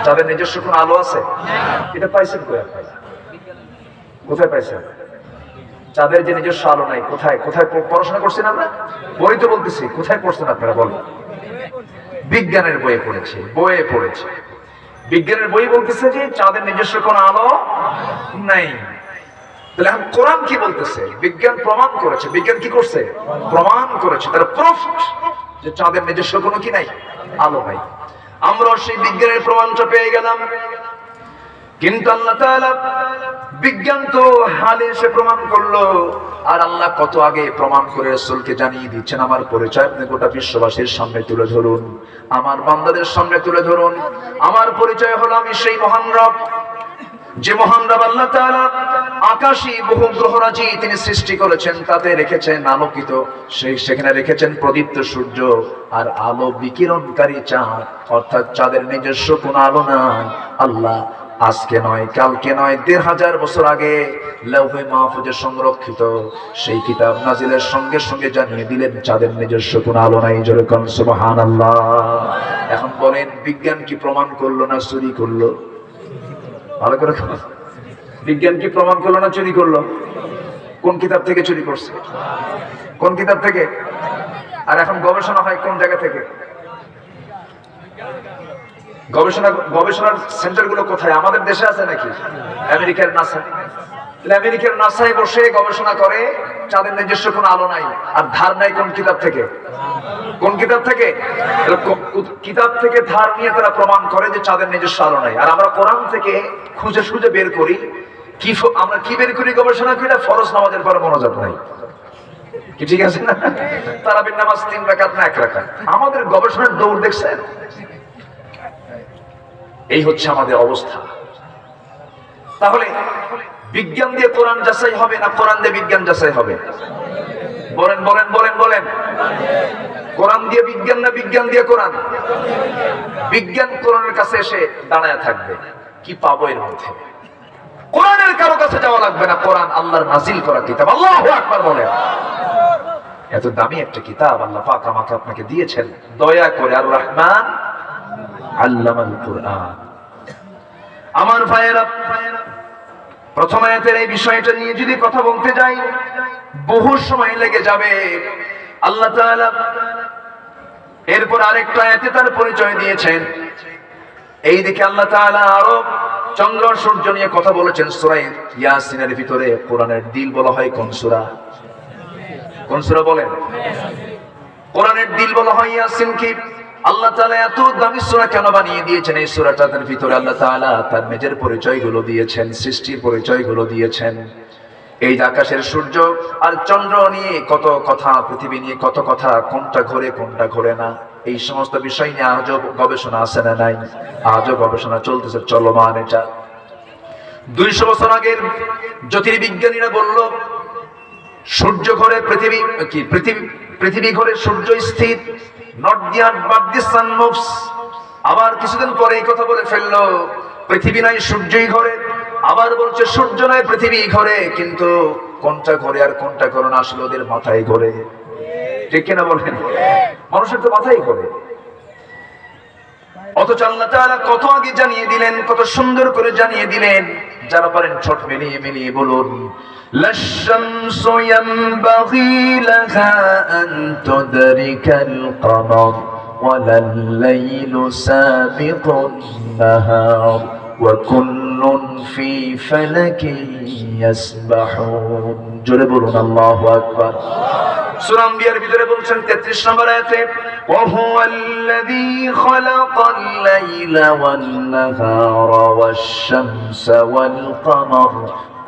চাঁদের নিজস্ব কোনো আলো আছে? এটা পাইছেন কোথায়? কোথায় পাইছেন? চাঁদের যে নিজস্ব আলো নাই, কোথায় কোথায় পড়াশোনা করছেন আমরা? বই তো বলতেছি, কোথায় পড়ছেন আপনারা বলেন? বিজ্ঞানের বইয়ে পড়েছে, বইয়ে পড়েছে। বিজ্ঞানের বই বলতেছে যে চাঁদের নিজস্ব কোনো আলো নাই। তাহলে এখন কোরআন কি বলতেছে? বিজ্ঞান প্রমাণ করেছে। বিজ্ঞান কি করছে? প্রমাণ করেছে। তার প্রুফ যে চাঁদের নিজস্ব কোনো কি নাই, আলো নাই। আমরা সেই বিজ্ঞানের প্রমাণটা পেয়ে গেলাম। কিন্তু আল্লাহ তাআলা বিজ্ঞান তো হালে এসে প্রমাণ করলো, আর আল্লাহ কত আগে প্রমাণ করে রাসূলকে জানিয়ে দিচ্ছেন আমার পরিচয় আপনি গোটা বিশ্ববাসীর সামনে তুলে ধরুন, আমার বান্দাদের সামনে তুলে ধরুন। আমার পরিচয় হলো আমি সেই মহান রব, যে মহান রব আল্লাহ তাআলা আকাশী বহু গ্রহরাজি তিনি সৃষ্টি করেছেন, তাতে রেখেছেন আলোকিত, সেখানে রেখেছেন প্রদীপ্ত সূর্য আর আলো বিকিরণকারী চাঁদ। অর্থাৎ চাঁদের নিজস্ব কোনো আলো নাই। আল্লাহ আজকে নয়, কালকে নয়, ১৫০০ বছর আগে লৌহে মাহফুজে সংরক্ষিত সেই কিতাব নাজিলের সঙ্গে সঙ্গে জানিয়ে দিলেন চাঁদের নিজস্ব কোনো আলো নাই। জোরে কোন সুবহানাল্লাহ। এখন বলেন বিজ্ঞান কি প্রমাণ করলো না চুরি করলো? ভালো করে বিজ্ঞান কি প্রমাণ করলো না চুরি করলো? কোন কিতাব থেকে চুরি করছে? কোন কিতাব থেকে? আর এখন গবেষণা হয় কোন জায়গা থেকে? গবেষণার সেন্টার গুলো কোথায়? আমাদের দেশে আছে নাকি? আমেরিকার নাসা। আমেরিকার নাসায় বসে গবেষণা করে চাঁদের নিজস্ব কোনো আলো নাই, আর ধার নাই কোন কিতাব থেকে? কোন কিতাব থেকে? কিতাব থেকে ধার নিয়ে তারা প্রমাণ করে যে চাঁদের নিজস্ব আলো নাই। আর আমরা কোরআন থেকে খুঁজে খুঁজে বের করি কি? আমরা কি বের করি গবেষণা করি? ফরজ নামাজের পরে মনোযোগ নাই। কি ঠিক আছে না? তারাবির নামাজ 3 রাকাত না 1 রাকাত। আমাদের গবেষণার দৌড় দেখছেন? এই হচ্ছে আমাদের অবস্থা। তাহলে বিজ্ঞান দিয়ে কোরআন যাচাই হবে না কোরআন দিয়ে বিজ্ঞান যাচাই হবে? বলেন বলেন বলেন বলেন। কোরআন দিয়ে বিজ্ঞান না বিজ্ঞান দিয়ে কোরআন? বিজ্ঞান কোরআনের কাছে এসে দাঁড়ায় থাকবে, কি পাবো এর মধ্যে? কোরআনের কারো কাছে যাওয়া লাগবে না। কোরআন আল্লাহর নাজিল করা কিতাব। আল্লাহু আকবার বলেন। এত দামি একটা কিতাব আল্লাহ পাক আমাকে আপনাকে দিয়েছেন দয়া করে। আর রহমান আল্লামাল কুরআন। আমার ভাইয়েরা, প্রথম আয়াতের এই বিষয়টা নিয়ে যদি কথা বলতে যাই বহু সময় লেগে যাবে। আল্লাহ তাআলা এরপর আরেকটা আয়াতে তার পরিচয় দিয়েছেন। এইদিকে আল্লাহ তাআলা আরো চন্দ্র সূর্য নিয়ে কথা বলেছেন সূরা ইয়াসিনের ভিতরে। কোরআনের দিল বলা হয় কোন সূরা? কোন সূরা বলেন? কোরআনের দিল বলা হয় ইয়াসিন। কি আল্লাহ তাআলা এত দামি সূরা কেন বানিয়ে দিয়েছেন? এই সূরাটার ভিতরে আল্লাহ তাআলা তার নিজের পরিচয়গুলো দিয়েছেন, সৃষ্টির পরিচয়গুলো দিয়েছেন। এই আকাশের সূর্য আর চন্দ্র নিয়ে কত কথা, পৃথিবী নিয়ে কত কথা, কোনটা ঘোরে কোনটা ঘোরে না, এই সমস্ত বিষয় নিয়ে আজও গবেষণা আছে না নাই? আজও গবেষণা চলতেছে, চলমান। এটা 200 বছর আগের জ্যোতির্বিজ্ঞানীরা বলল সূর্য ঘোরে পৃথিবী কি, পৃথিবী ঘোরে সূর্য স্থির, not the earth but the sun moves. আবার কিছুদিন পরে এই কথা বলে ফেললো পৃথিবী নয় সূর্যই ঘোরে। আবার বলছে সূর্য নয় পৃথিবী ঘোরে। কিন্তু কোনটা ঘোরে আর কোনটা ঘোরে না আসলে ওদের মাথায় ঘোরে। ঠিক কিনা বলেন? মানুষের তো মাথায় ঘোরে। অথচ আল্লাহ তাআলা কত আগে জানিয়ে দিলেন, কত সুন্দর করে জানিয়ে দিলেন। যারা পারেন ছোট মিলিয়ে মিলিয়ে বলুন লাশ-শামসু ইয়ানবাগি লাহা আন তুদরিকাল কমার ওয়ালাল লাইলু সাবিকুন নাহার ওয়া কুল্লুন কুল্লুন ফি ফালাকিন ইয়াসবাহুন। জোরে বলুন আল্লাহু আকবার। সূরা আম্বিয়ার ভিতরে বলছেন 33 নম্বর আয়াতে, ওয়া হুয়াল্লাযী খালাকাল লাইলা ওয়ান নাহারা ওয়াশ-শামসা ওয়াল কামার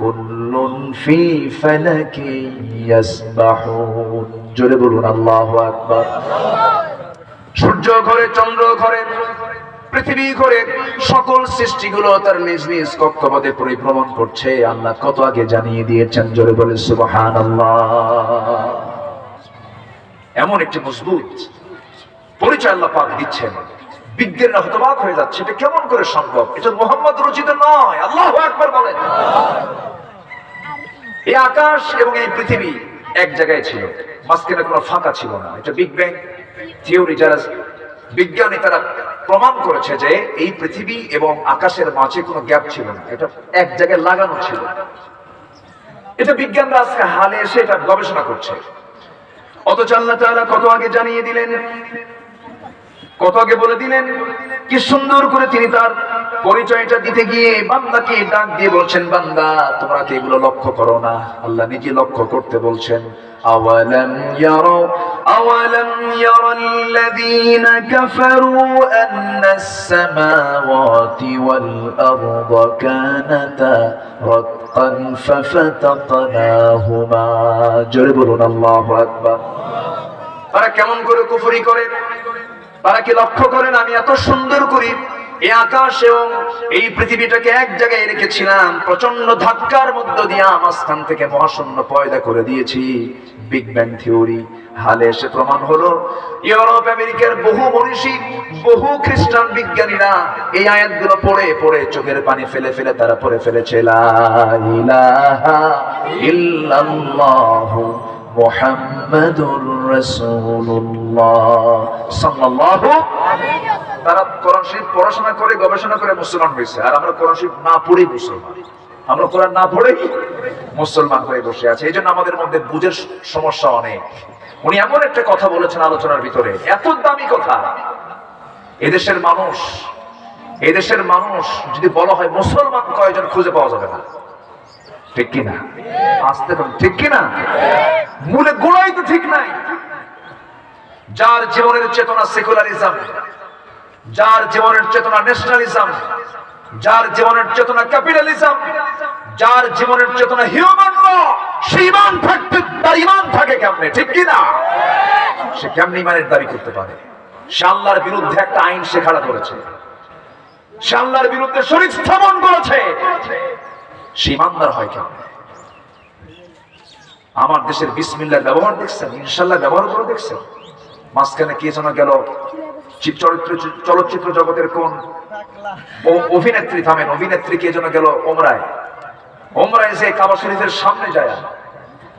কুল্লুন ফি ফালাকিন ইয়াসবাহুন। জোরে বলুন আল্লাহু আকবার। সূর্য ঘরে, চন্দ্র ঘরে, পৃথিবী ঘরে, সকল সৃষ্টিগুলো তার নিজ নিজ কক্ষপথে পরিভ্রমণ করছে। আল্লাহ কত আগে জানিয়ে দিয়েছেন। জোরে বলে সুবহানাল্লাহ। এমন একটি মজবুত পরিচয় আল্লাহ পাক দিচ্ছেন, বিজ্ঞানীরা হতবাক হয়ে যাচ্ছে, এটা কেমন করে সম্ভব? এটা মুহাম্মদ রচিত নয়। আল্লাহু আকবার বলেন। এই আকাশ এবং এই পৃথিবী এক জায়গায় ছিল, মাঝখানে কোনো ফাঁকা ছিল না। এটা বিগ ব্যাং থিওরি, যারা বিজ্ঞানী তারা প্রমাণ করেছে যে এই পৃথিবী এবং আকাশের মাঝে কোনো গ্যাপ ছিল না, এটা এক জায়গায় লাগানো ছিল। এটা বিজ্ঞানরা আজকে হালে এসে এটা গবেষণা করছে। অথচ আল্লাহ তাআলা কত আগে জানিয়ে দিলেন, কত আগে বলে দিলেন। কি সুন্দর করে তিনি তার পরিচয়টা দিতে গিয়ে বান্দাকে ডাক দিয়ে বলছেন, বান্দা তোমরা কি এগুলো লক্ষ্য করো না? আল্লাহ নিজে লক্ষ্য করতে বলছেন। আওয়ালাম ইয়ারাল্লাযীনা কাফারু আন্নাস সামাওয়াতি ওয়াল আরদা কানাতা রাতকান ফাফাতাকনাহুমা। জোরে বলুন আল্লাহু আকবার। তারা কেমন করে কুফরি করে? তারা কি লক্ষ্য করেন আমি এত সুন্দর করি এই আকাশ এবং এই পৃথিবীটাকে এক জায়গায় রেখেছিলাম, প্রচন্ড ধাক্কার মধ্য দিয়ে মাঝখান থেকে মহাশূন্য পয়দা করে দিয়েছি। বিগ ব্যাং থিওরি হালে এসে প্রমাণ হলো। ইউরোপ আমেরিকার বহু মনীষী, বহু খ্রিস্টান বিজ্ঞানীরা এই আয়াতগুলো পড়ে পড়ে চোখের পানি ফেলে ফেলে তারা পড়ে ফেলেছে লা ইলাহা ইল্লাল্লাহু মুহাম্মাদুর রাসূলুল্লাহ সাল্লাল্লাহু আলাইহি ওয়াসাল্লাম। তারা কোরআন শরীফ পড়াশোনা করে গবেষণা করে মুসলমান হয়েছে, আর আমরা কোরআন শরীফ না পড়েই মুসলমান। আমরা কোরআন না পড়েই মুসলমান হয়ে বসে আছি। এই জন্য আমাদের মধ্যে বুঝের সমস্যা অনেক। উনি এমন একটা কথা বলেছেন আলোচনার ভিতরে, এত দামি কথা। এদেশের মানুষ যদি বলা হয় মুসলমান কয়জন খুঁজে পাওয়া যাবে না, ঠিক কিনা? আসতে ঠিক কিনা? মূলে গোড়াই তো ঠিক নাই। যার জীবনের চেতনা সেকুলারিজম, যার জীবনের চেতনা ন্যাশনালিজম, যার জীবনের চেতনা ক্যাপিটালিজম, যার জীবনের চেতনা হিউম্যান ল, সে ঈমান থাকতে তার ঈমান থাকে কেমনে, ঠিক কিনা? সে কেমনে ঈমানের দাবি করতে পারে? সে আল্লাহর বিরুদ্ধে একটা আইন সে খাড়া করেছে, সে আল্লাহর বিরুদ্ধে শরীক স্থাপন করেছে, সে ঈমানদার হয় কেমনে? আমার দেশের বিসমিল্লাহর ব্যবহার দেখছেন, ইনশাআল্লাহ ব্যবহার করে দেখছেন। মাঝখানে কে যেন গেল, চলচ্চিত্র জগতের কোন অভিনেত্রী, থামেন, অভিনেত্রী কে যেন গেল ওমরায় যে কাবা শরীফের সামনে যায়,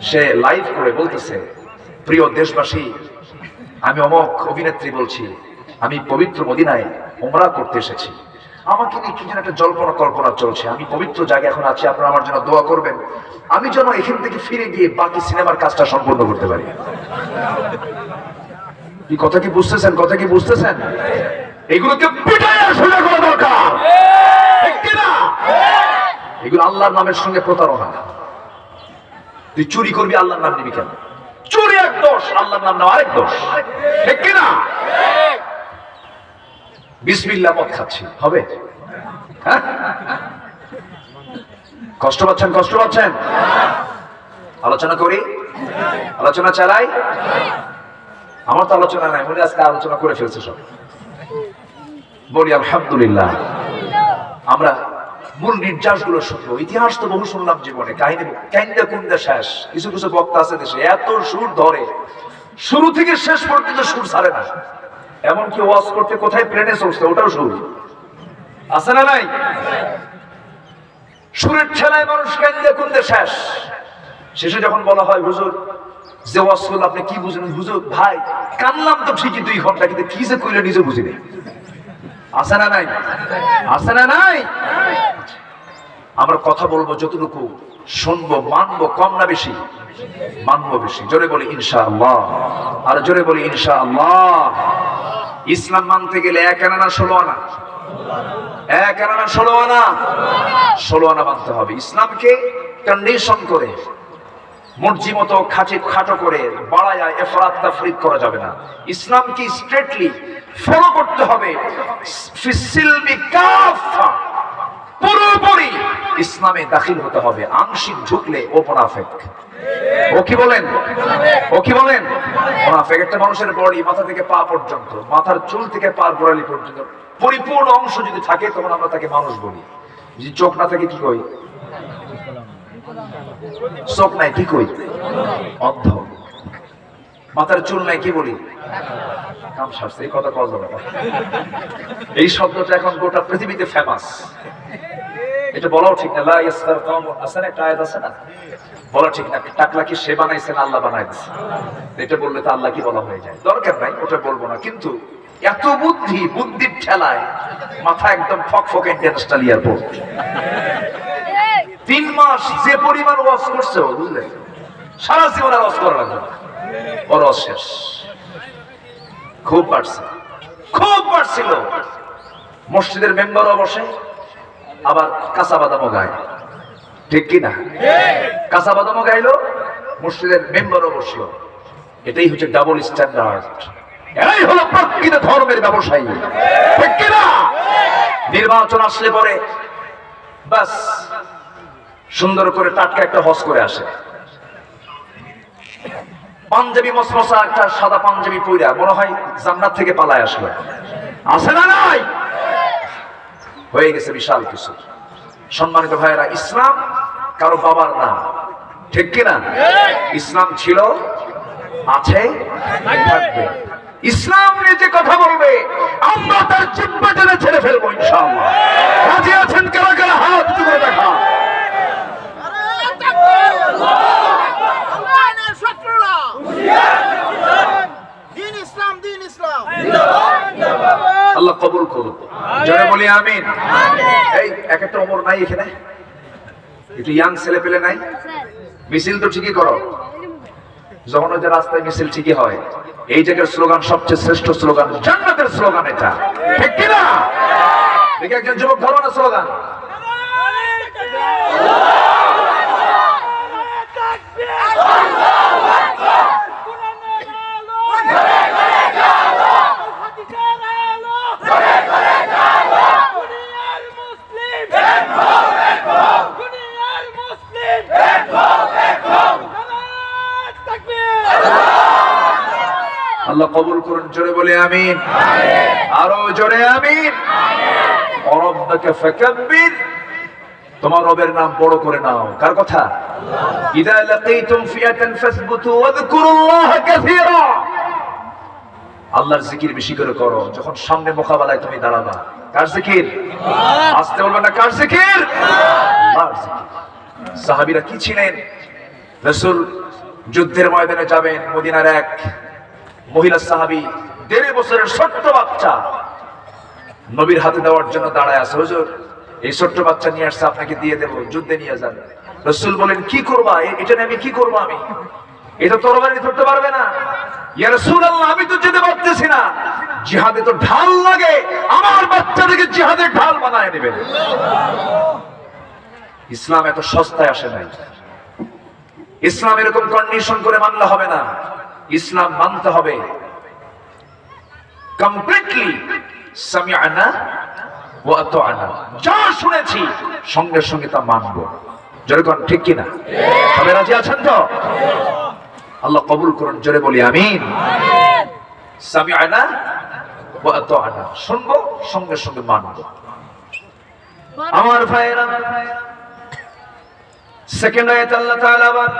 সে লাইভ করে বলতেছে, প্রিয় দেশবাসী, আমি অমক অভিনেত্রী বলছি, আমি পবিত্র মদিনায় ওমরা করতে এসেছি। আমাকে নিয়ে কি যেন একটা জল্পনা কল্পনা চলছে। আমি পবিত্র জায়গায় এখন আছি, আপনারা আমার জন্য দোয়া করবেন, আমি যেন এখান থেকে ফিরে গিয়ে বাকি সিনেমার কাজটা সম্পূর্ণ করতে পারি। কি কথা কি বুঝতেছেন? কথা কি বুঝতেছেন? এগুলোকে পিটাইয়া শুনে করা দরকার, ঠিক কিনা? এগুলো আল্লাহর নামের সঙ্গে প্রতারণা। তুই চুরি করবি, আল্লাহর নাম নিবি কেন? চুরি এক দোষ, আল্লাহর নাম নেওয়া আরেক দোষ, ঠিক কিনা? বিসমিল্লাহ মদ খাচ্ছি, হবে? হ্যাঁ, কষ্ট পাচ্ছেন? কষ্ট পাচ্ছেন? আলোচনা করি, আলোচনা চালাই। আমার তো আলোচনা নাই, মনে আজকে আলোচনা করে ফেলছে সব। বলি আলহামদুলিল্লাহ। আমরা মূল নির্যাস গুলো শুনবো। ইতিহাস তো বহু শুনলাম জীবনে, কাহিনী কাহিনীটা কোনটা শেষ। কিছু কিছু বক্তা আছে দেশে এত সুর ধরে, শুরু থেকে শেষ পর্যন্ত সুর ছাড়ে না। এমনকি ওয়াজ করতে কোথায় প্লেনে চলছে ওটাও সুর আছে না নাই? সুরের ঠেলায় মানুষ কাহিনীটা কোনটা শেষ। শেষে যখন বলা হয় হুজুর যে ওয়াজ করল আপনি কি বুঝলেন? হুজুর ভাই কানলাম তো ঠিকই 2 ঘন্টা, কিন্তু কি যে কইলে নিজে বুঝিনি। আছে না নাই? আছে না নাই? আমরা কথা বলবো যতটুকু শুনবো, মানবো কম না বেশি? মানবো বেশি। জোরে বলি ইনশাআল্লাহ, আর জোরে বলি ইনশাআল্লাহ। ইসলাম মানতে গেলে 1 আনা না 16 আনা, এক আনা না 16 আনা? 16 আনা মানতে হবে। ইসলামকে কন্ডিশন করে মর্জি মতো খাটো করে বাড়ায় এফরাত তাফরিক করা যাবে না। ইসলামকে স্ট্রেটলি ফলো করতে হবে। ফিসিলবি কাফা, পুরোপুরি ইসলামে দাখিল হতে হবে। আংশিক ঢুকলে ও মুনাফিক। ও কি বলেন? ও কি বলেন? মুনাফিক। একটা মানুষের বডি মাথা থেকে পা পর্যন্ত, মাথার চুল থেকে পার গোড়ালি পর্যন্ত পরিপূর্ণ অংশ যদি থাকে তখন আমরা তাকে মানুষ বলি। যদি চোখ না থাকে কি কই? চোখ নাই কি কই? অন্ধ। মাথার চুল নাই কি বলি? কামসারছে। এই কথা কওয়া যাবে না। এই শব্দটা এখন গোটা পৃথিবীতে ফেমাস। এটা বলাও ঠিক না। লা ইয়াসতার কওমুন, আছে না একটা আয়াত আছে না? বলা ঠিক না। টাকলা কি সে বানাইছে না আল্লাহ বানাইছে? এটা বললে তো আল্লাহ কি বলা হয়ে যায়। দরকার নাই, ওটা বলবো না। কিন্তু এত বুদ্ধি, বুদ্ধির ঠেলায় মাথা একদম ফকফক ইন্টারন্যাশনাল এয়ারপোর্ট। 3 মাস যে পরিমাণ ওয়াজ করছে ও, বুঝলে, সারা জীবন আর ওয়াজ করা লাগবে না। ওর ওয়াজ শেষ। খুব বাড়ছে, খুব বাড়ছিল। মসজিদের মেম্বারও বসে, আবার কাঁচা বাদামও গায়। ঠিক কিনা? কাঁচা বাদামও গাইলো, মসজিদের মেম্বারও বসলো। এটাই হচ্ছে ডাবল স্ট্যান্ডার্ড। এরাই হলো প্রকৃত ধর্মের ব্যবসায়ী। ঠিক কিনা? নির্বাচন আসলে পরে বাস সুন্দর করে টাটকা একটা হজ করে আসে, পাঞ্জাবি মসমসা একটা সাদা পাঞ্জাবি পইরা মনে হয় জান্নাত থেকে পালায় আসলো। আছে না নাই? হয়ে গেছে বিশাল কিছু। সম্মানিত ভাইয়েরা, ইসলাম কারো বাবার না। ঠিক কিনা? ইসলাম ছিল, আছে, থাকবে। ইসলাম নিয়ে যে কথা বলবে আমরা তার জিহ্বা টেনে ছেড়ে ফেলবো ইনশাআল্লাহ। রাজি আছেন কারা কারা? হাত তুলে দেখা। আল্লাহ কবুল করুন। জোরে বলি আমিন। এই এক একটা ওমর নাই এখানে? একটু ইয়াং ছেলে পেলে নাই? মিছিল তো ঠিকই করো। যখন ওই যে রাস্তায় মিছিল ঠিকই হয়। এই জায়গার স্লোগান সবচেয়ে শ্রেষ্ঠ স্লোগান, জান্নাতের স্লোগান এটা। ঠিক কিনা? দেখে একজন যুবক ধরো না স্লোগান। আল্লাহ কবুল করুন। জোরে বলে আমিন। আরো জোরে আমিন। রব্বাকা ফাকাব্বির, তোমার রবের নাম বড় করে নাও। কার কথা? ইযা লাকীতুম ফিয়াতান ফাসবুতু ওয়াযকুরুল্লাহা কাসীরা, আল্লাহর জিকির বেশি করে করো। যখন সামনে মোকাবেলায় তুমি দাঁড়াবা, কার জিকির? আসতে বলবে না, কার জিকির? আল্লাহর জিকির। সাহাবীরা কি ছিলেন? রাসূল যুদ্ধের ময়দানে যাবেন, মদিনার এক মহিলা সাহাবী 1.5 বছরের ছোট্ট বাচ্চা নবীর হাতে দেওয়ার জন্য দাঁড়ায় আছে। হুজুর, এই ছোট্ট বাচ্চা নিয়ে আসছে, আপনাকে দিয়ে দেব, যুদ্ধে নিয়ে যান। রাসূল বলেন, কি করবা? এটা নিয়ে আমি কি করবো? আমি এটা তরবারি ধরতে পারবে না। ইয়া রাসূলুল্লাহ, আমি তো যেতে পারতেছি না। জিহাদে তো ঢাল লাগে, আমার বাচ্চাটাকে জিহাদের ঢাল বানায় নেবেন। ইসলাম এত সস্তায় আসে নাই। ইসলাম এরকম কন্ডিশন করে মানলে হবে না। ইসলাম মানতে হবে কমপ্লিটলি। সামিআনা ওয়া আতা'না, যা শুনেছি সঙ্গে সঙ্গে তা মানবো। যেরকম, ঠিক কিনা? সবাই রাজি আছেন তো? আল্লাহ কবুল করুন। জোরে বলি আমিন। সামিআনা ওয়া আতা'না, শুনবো সঙ্গে সঙ্গে মানবো। আমার ভাইরা, সেকেন্ড আয়াত আল্লাহ তাআলা আবার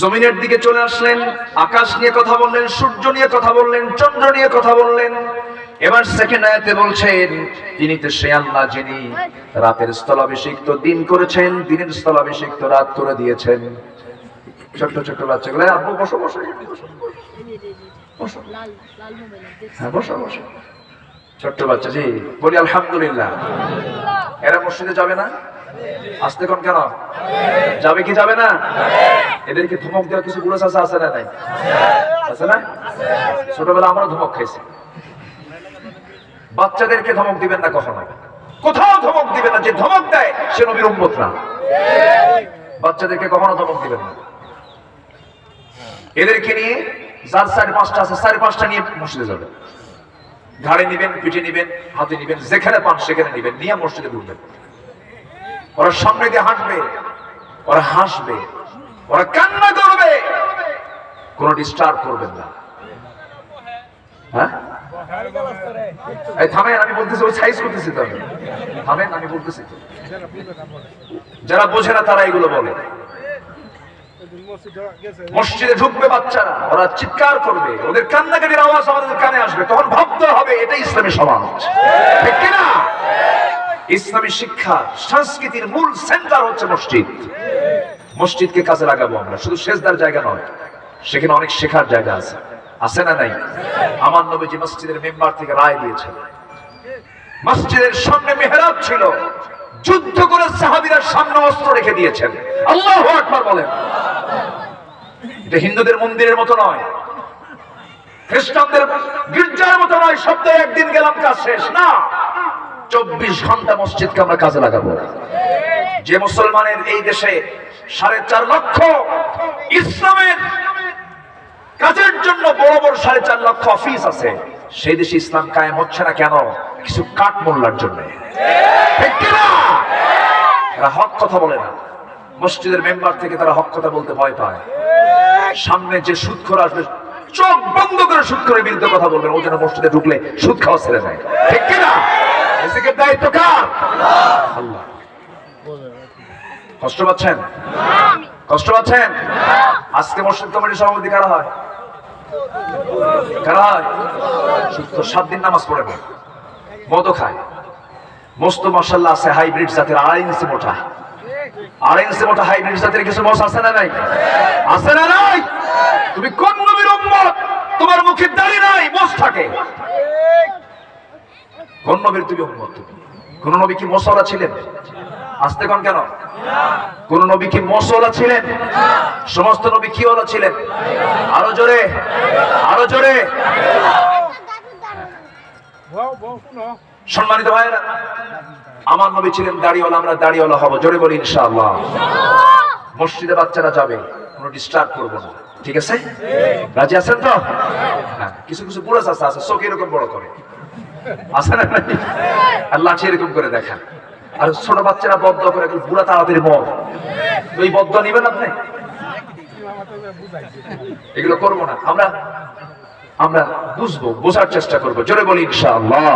জমিনের দিকে চলে আসলেন। আকাশ নিয়ে কথা বললেন, সূর্য নিয়ে কথা বললেন, চন্দ্র নিয়ে কথা বললেন। এবার সেকেন্ড আয়াতে বলছেন, তিনি তো সে আল্লাহ যিনি রাতের স্থলাভিষিক্ত দিন করেছেন, দিনের স্থলাভিষিক্ত রাত করে দিয়েছেন। ছোট্ট ছোট্ট বাচ্চাগুলো, আব্বু বসো বসো বসো, হ্যাঁ বসো বসো। ছোট্ট বাচ্চা, জি বলি আলহামদুলিল্লাহ। এরা মসজিদে যাবে না? আসতে কোন কেন? যাবে কি যাবে না? এদেরকে ধমক দেওয়া কিছু বুড়ো চাচা আছে না? নাই? আছে না? ছোটবেলা আমরা ধমক খাইছি। বাচ্চাদেরকে ধমক দিবেন না কখনো, কোথাও ধমক দিবেন না। যে ধমক দেয় সে নবীর উম্মত না। বাচ্চাদেরকে কখনো ধমক দিবেন না। এদেরকে নিয়ে যার 4-5টা আছে 4-5টা নিয়ে মসজিদে যাবেন, ঘাড়ে নিবেন, পিঠে নিবেন, হাতে নিবেন, যেখানে পান সেখানে নিবেন, নিয়ে মসজিদে ঢুকবেন। ওরা সামনে দিয়ে হাঁটবে, ওরা হাসবে, ওরা কান্না করবে, কোনো ডিস্টার্ব করবেন না। হ্যাঁ থামেন, আমি বলতেছি, ওই সাইজ করতেছি তো, আমি থামেন, আমি বলতেছি তো। যারা বোঝে না তারা এগুলো বলে। মসজিদে ঢুকবে বাচ্চারা, ওরা চিৎকার করবে, ওদের কান্নাকাটির আওয়াজ আমাদের কানে আসবে, তখন ভাবতে হবে এটাই ইসলামী সমাজ, ঠিক কিনা? ইসলামী শিক্ষা সংস্কৃতির মূল সেন্টার হচ্ছে মসজিদ। মসজিদকে কাজে লাগাবো আমরা, শুধু সেজদার জায়গা নয়, সেখানে অনেক শেখার জায়গা আছে, আছে না নাই? আমার নবীজি মসজিদের মেম্বার থেকে রায় দিয়েছেন, মসজিদের সামনে মেহরাব ছিল, যুদ্ধ করে সাহাবীরা সামনে অস্ত্র রেখে দিয়েছেন। আল্লাহু আকবার বলেন। এটা হিন্দুদের মন্দিরের মতো নয়, খ্রিস্টানদের গির্জার মতো নয়, সপ্তাহে একদিন গেলাম কাজ শেষ না। 24 ঘন্টা মসজিদকে আমরা কাজে লাগাবো। যে মুসলমানের এই দেশে 4.5 লক্ষ ইসলামের কাজের জন্য বড় বড় 4.5 লক্ষ অফিস আছে, সেই দেশে ইসলাম কায়েম হচ্ছে না কেন? কিছু কাঠ মোল্লার জন্য, ঠিক কিনা? এরা হক কথা বলে না, মসজিদের মেম্বার থেকে তারা হক কথা বলতে ভয় পায়। সামনে যে সুদখোর আসবে, চোখ বন্ধ করে সুদখোরের বিরুদ্ধে কথা বলবেন, ও যেন মসজিদে ঢুকলে সুদ খাওয়া ছেড়ে দেয়, ঠিক কিনা? এদিকে দায়িত্ব কার? আল্লাহ। কষ্ট পাচ্ছেন? কষ্ট পাচ্ছেন? আজকে মসজিদ কমিটির সভাপতি কারা হয়? কারা হয়? 7 দিন নামাজ পড়ে না, মদও খায়, মস্ত মাশাআল্লাহ আছে হাইব্রিড জাতের 2.5 ইঞ্চি মোটা, 2.5 ইঞ্চি মোটা হাইব্রিড জাতের কিছু মোষ আছে না নাই? আছে না নাই? তুমি কোন নবীর উম্মত? তোমার মুখে দাড়ি নাই, মোষ থাকে। কোন নবীর তুমি উম্মত? কোন নবী কি মোষওয়ালা ছিলেন? আসতে কোন কেন? কোন নবী কি মোষওয়ালা ছিলেন? সমস্ত নবী কি ওয়ালা ছিলেন? আরো জোরে, আরো জোরে। সম্মানিত ভাইরা, আমার নবী ছিলেন দাড়িওয়ালা, আমরা দাড়িওয়ালা হব, জোরে বলি ইনশাআল্লাহ। মসজিদে বাচ্চারা যাবে, কোনো ডিস্টার্ব করব না, ঠিক আছে? রাজি আছেন তো? হ্যাঁ, কিছু কিছু বুড়া চাচা আছে, চোখ এরকম বড় করে, আছে না? আল্লাহ এরকম করে দেখা। আর ছোট বাচ্চারা বদ্ধ করে, বুড়া তাড়াতাড়ি মর, ওই বদ্ধ নিবেন আপনি? এগুলো করবো না আমরা, আমরা বুঝবো, বোঝার চেষ্টা করবো, জোরে বলি ইনশাআল্লাহ।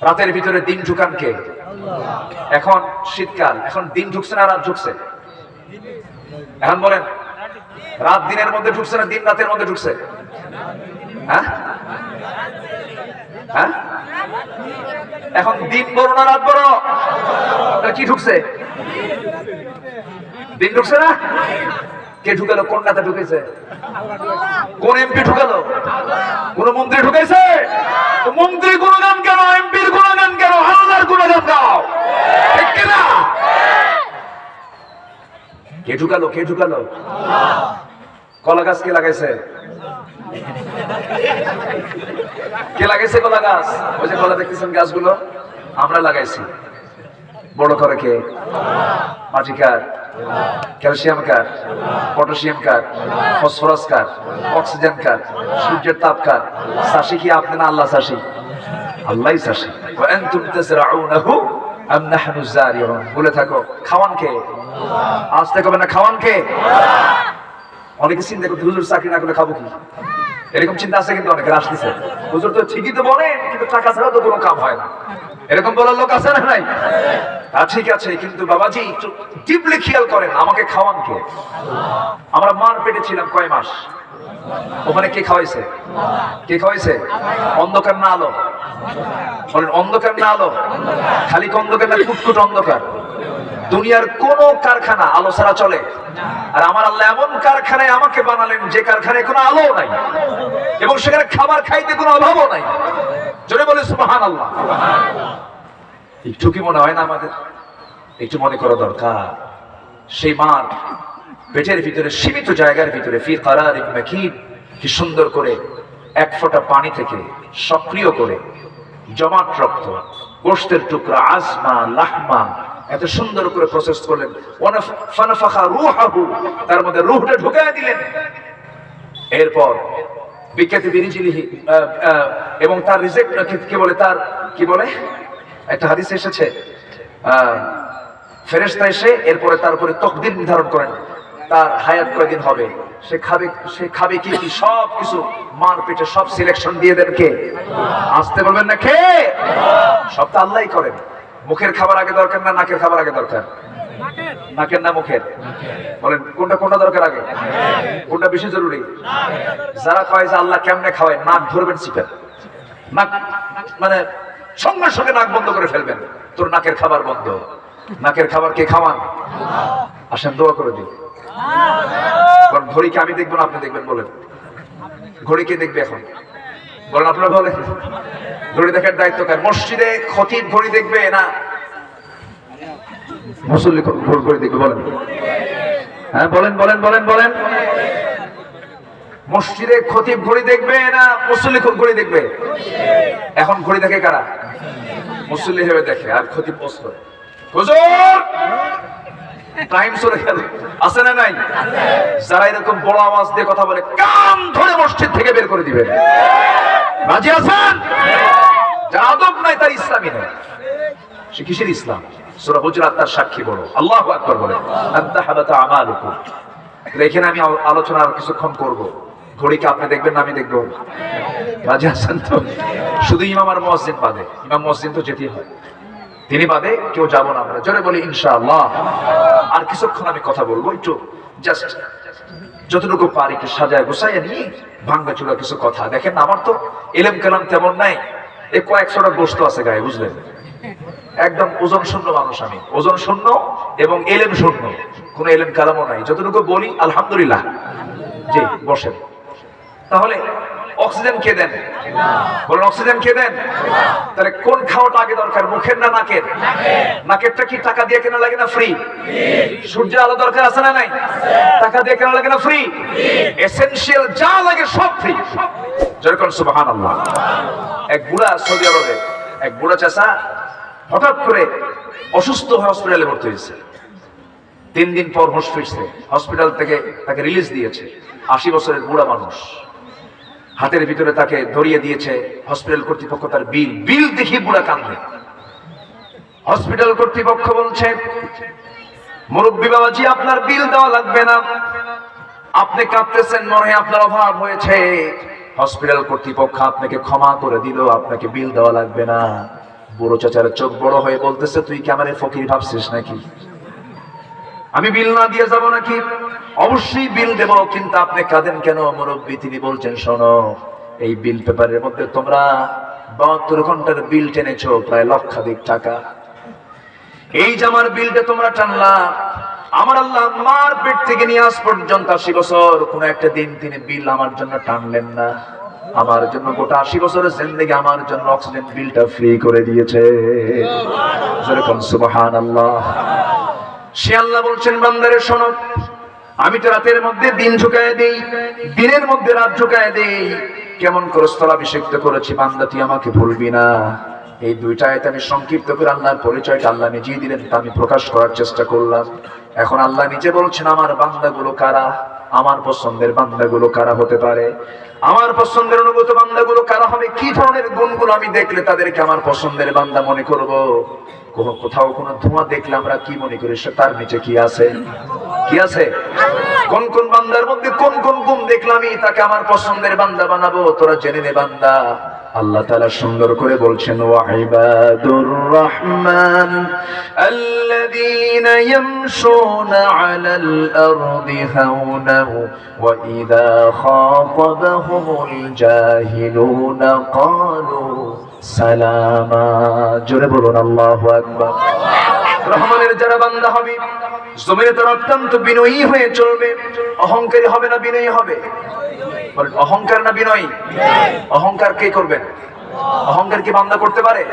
রাতের ভিতরে দিন ঢুকান কে? এখন শীতকাল, এখন দিন ঢুকছে না রাত ঢুকছে? এখন বলেন, রাত দিনের মধ্যে ঢুকছে না দিন রাতের মধ্যে ঢুকছে? হ্যাঁ হ্যাঁ, এখন দিন বড় না রাত বড়? কি ঢুকছে? দিন ঢুকছে না? কে ঢুকালো? কোন নেতা ঢুকেছে? কোন এমপি ঢুকালো? কোন মন্ত্রী ঢুকেছে? মন্ত্রী গুণগান কেন, এমপির গুণগান কেন? আল্লাহর গুণগান গাও, ঠিক কিনা? কে ঢুকালো? কে ঢুকালো? কলা গাছ কে লাগাইছে? কে লাগাইছে কলা গাছ? ওই যে কলা দেখতেছেন গাছগুলো আমরা লাগাইছি। বড় করে কে? মাটি কার? ক্যালসিয়াম কার? পটাশিয়াম কার? ফসফরাস কার? অক্সিজেন কার? সূর্যের তাপ কার? চাষি কি আপনি না আল্লাহ চাষি? আল্লাহই চাষি। ওয়া আনতুম তাজরাউনাহু আম নাহনু যারিউন। বলে থাকো, খাওয়ান কে? আসতে কবে না, খাওয়ান কে? অনেকে চিন্তা করতে, হুজুর চাকরি না করলে খাবো কি, এরকম চিন্তা আছে কিন্তু অনেকের আসতেছে। হুজুর তো ঠিকই তো বলেন, কিন্তু টাকা ছাড়া তো কোনো কাম হয় না, এরকম বলার লোক আছে না নাই? ঠিক আছে, কিন্তু বাবাজি ডিপলি খেয়াল করেন, আমাকে খাওয়ান কে? আমরা মার পেটে ছিলাম কয় মাস, ওখানে কে খাওয়াইছে? কে খাওয়াইছে? অন্ধকার না আলো? বলেন, অন্ধকার না আলো? খালি অন্ধকার না কুটকুট অন্ধকার? দুনিয়ার কোন কারখানা আলো ছাড়া চলে? আর আমার আল্লাহ এমন কারখানায় আমাকে বানালেন যে কারখানায় কোনো আলো নাই, এবং সেখানে খাবার খাইতে কোনো অভাবও নাই। জোরে বলে সুবহানাল্লাহ। একটু কি মনে হয় না আমাদের? একটু মনে করা দরকার। সেই মার পেটের ভিতরে, সীমিত জায়গার ভিতরে, ফি কারারিন মাকিন, কি সুন্দর করে এক ফোঁটা পানি থেকে সক্রিয় করে জমাট রক্ত, গোশতের টুকরা, আজমা, লাহমা এত সুন্দর করে প্রসেস করলেন। ফানাফাখা রূহাহু, তার মধ্যে রূহটা ঢুকায় দিলেন। এরপর বিখ্যাত বিরিজিলিহি এবং তার রিজেক্ট কি বলে, তার কি বলে একটা হাদিসে এসেছে, ফেরেশতা এসে এরপরে তার উপরে তকদির নির্ধারণ করেন তার হায়াত কয়দিন হবে, সে খাবে কি কি সব কিছু মার পেটে সব সিলেকশন দিয়ে দেন কে? আসতে বলবেন না কে? সব তো আল্লাহই করেন। মুখের খাবার আগে দরকার না নাকের খাবার আগে দরকার? নাকের না মুখের? বলেন কোনটা কোনটা দরকার আগে? কোনটা বেশি জরুরি? যারা কয় যে আল্লাহ কেমনে খাওয়ায়, নাক ধরবেন চিপেন, নাক মানে সঙ্গে সঙ্গে নাক বন্ধ করে ফেলবেন, তোর নাকের খাবার বন্ধ। নাকের খাবার কে খাওয়ান? আসেন দোয়া করে দিন। কারণ ঘড়িকে আমি দেখবো না আপনি দেখবেন? বলেন ঘড়ি কে দেখবে এখন? বলেন আপনারা বলেন। ঘড়ি দেখার দায়িত্ব কার? মসজিদে খতিব ঘড়ি দেখবে না মুসল্লি ঘড়ি দেখবে? বলেন হ্যাঁ, বলেন বলেন বলেন বলেন। মসজিদে খতিব ঘড়ি দেখবে না মুসল্লি ঘড়ি দেখবে? এখন ঘড়ি দেখে কারা? মুসল্লি হিসেবে দেখে, আর খতিব পোস্ট করে হুজুর টাইম চলে গেল। আছে না নাই? যারা এরকম বড় আওয়াজ দিয়ে কথা বলে কান ধরে মসজিদ থেকে বের করে দিবেন। রাজি আছেন? যার আদব নাই তার ইসলামই নাই। সে কিসের ইসলাম? সূরা হুজুরাত তার সাক্ষী বলো। আল্লাহু আকবার বলে। আনতাহাবাতা আমালুকুম। এখানে আমি আলোচনা কিছুক্ষণ করব। ঘড়িকে আপনি দেখবেন না আমি দেখবো? রাজি আছেন তো? শুধু ইমাম আর মুয়াজ্জিন বাদে। ইমাম মুয়াজ্জিন তো যেতেই হয়, তিনি বাদে কেউ যাবো না আমরা। জোরে বলি ইনশাআল্লাহ। আর কিছুক্ষণ আমি কথা বলবো, একটু জাস্ট যতটুকু পারি একটু সাজায় গোছায় নিয়ে ভাঙ্গা চুরা কিছু কথা। দেখেন আমার তো এলেম কালাম তেমন নাই, এ কয়েকশোটা গোস্ত আছে গায়ে, বুঝলেন? একদম ওজন শূন্য মানুষ আমি, ওজন শূন্য এবং এলেম শূন্য, কোনো এলেম কালামও নাই। যতটুকু বলি আলহামদুলিল্লাহ। জি বসেন। তাহলে অক্সিজেন কে দেন? বলেন অক্সিজেন কে দেন? তাহলে কোন খাওয়াটা আগে দরকার, মুখের না নাকের? নাকেরটা কি টাকা দিয়ে কেনা লাগে না ফ্রি? সূর্যের আলো দরকার আছে না নাই? টাকা দিয়ে কেনা লাগে না ফ্রি? এসেনশিয়াল যা লাগে সব ফ্রি। যেরকম সুবহানাল্লাহ। এক বুড়া সৌদি আরবে, এক বুড়া চাচা হঠাৎ করে অসুস্থ হয়ে হসপিটালে ভর্তি হয়েছে। 3 দিন পর হুঁশ ফিরছে, হসপিটাল থেকে তাকে রিলিজ দিয়েছে। 80 বছরের বুড়া মানুষ, হাতের ভিতরে তাকে ধরিয়ে দিয়েছে হসপিটাল কর্তৃপক্ষ তার বিল দেখি বুড়া কান্দে। হসপিটাল কর্তৃপক্ষ বলছে মুরব্বী বাবাজি আপনার বিল দেওয়া লাগবে না, আপনি কাঁদতেছেন মনে হয় আপনার অভাব হয়েছে, হসপিটাল কর্তৃপক্ষ আপনাকে ক্ষমা করে দিল, আপনাকে বিল দেওয়া লাগবে না। বুড়ো চাচার চোখ বড় হয়ে বলতেছে তুই কি আমারে ফকির ভাবছিস নাকি? আমি বিল না দিয়ে যাব নাকি? অবশ্যই বিল দেব, কিন্তু আপনি কাঁদেন কেন মুরব্বী? তিনি বলছেন শোনো, এই বিল পেপারের মধ্যে তোমরা 72 ঘন্টার বিল টেনেছো প্রায় লক্ষাধিক টাকা। এই যে আমার বিলটা তোমরা টানলা, আমার আল্লাহ মার পেট থেকে নিয়ে আজ পর্যন্ত 80 বছর কোন একটা দিন তিনি বিল আমার জন্য টানলেন না। আমার জন্য গোটা 80 বছরের জিন্দেগি আমার জন্য অক্সিজেন বিলটা ফ্রি করে দিয়েছে। যেরকম সুবহানাল্লাহ। সে আল্লাহ বলছেন বান্দারে শোনো, আমি তো রাতের মধ্যে দিন ঝুঁকায় দেই, দিনের মধ্যে রাত ঝুঁকায় দেই। কেমন করে স্থলাভিষিক্ত করেছি বান্দা তুই আমাকে ভুলবি না। এই দুইটা আয়াত আমি সংক্ষিপ্ত করে আল্লাহর পরিচয়টা আল্লাহ নিজেই দিলেন, তা আমি প্রকাশ করার চেষ্টা করলাম। এখন আল্লাহ নিজে বলছেন আমার বান্দাগুলো কারা, আমার পছন্দের বান্দাগুলো কারা হতে পারে, আমার পছন্দের অনুগত বান্দাগুলো কারা হবে, কি ধরনের গুণগুলো আমি দেখলে তাদেরকে আমার পছন্দের বান্দা মনে করব। কোথাও কোনো ধোঁয়া দেখলে আমরা কি মনে করি তার নিচে কি আছে? কি আছে? কোন কোন বান্দার মধ্যে কোন কোন গুণ দেখলাম তাকে আমার পছন্দের বান্দা বানাবো, তোরা জেনে নে বান্দা। আল্লাহ তাআলা সুন্দর করে বলছেন ওয়া ইবাদুর রহমান আল্লাযীনা ইয়ামশুনা আলাল আরদি হাওনা ওয়া ইযা খাতাবাহুমুল জাহিলুনা ক্বালু সালামা। জোরে বলুন আল্লাহু আকবার। রহমানের যারা বান্দা হবে জমিনে তারা অত্যন্ত বিনয়ী হয়ে চলবে। অহংকারী হবে না বিনয়ী হবে? বলেন অহংকার না বিনয়ী? অহংকার কে করবেন? অহংকার কি বান্দা করতে পারে?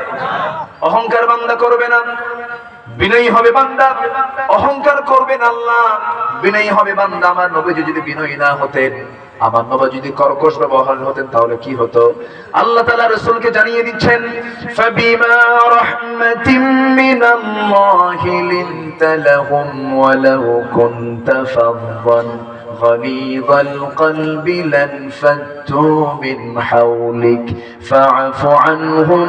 অহংকার বান্দা করবে না, বিনয়ী হবে বান্দা। অহংকার করবেন আল্লাহ, বিনয়ী হবে বান্দা। আমার নবীজি যদি বিনয়ী না হতেন আমার নবী যদি কর্কশ ব্যবহার হতেন তাহলে কি হতো? আল্লাহ তাআলা রাসূলকে জানিয়ে দিচ্ছেন, ফাবিমা রাহমাতিম মিনাল্লাহি লিনতা লাহুম ওয়া লাউ কুনতা ফাযযান غليظ القلب لانفضوا من حولك فاعف عنهم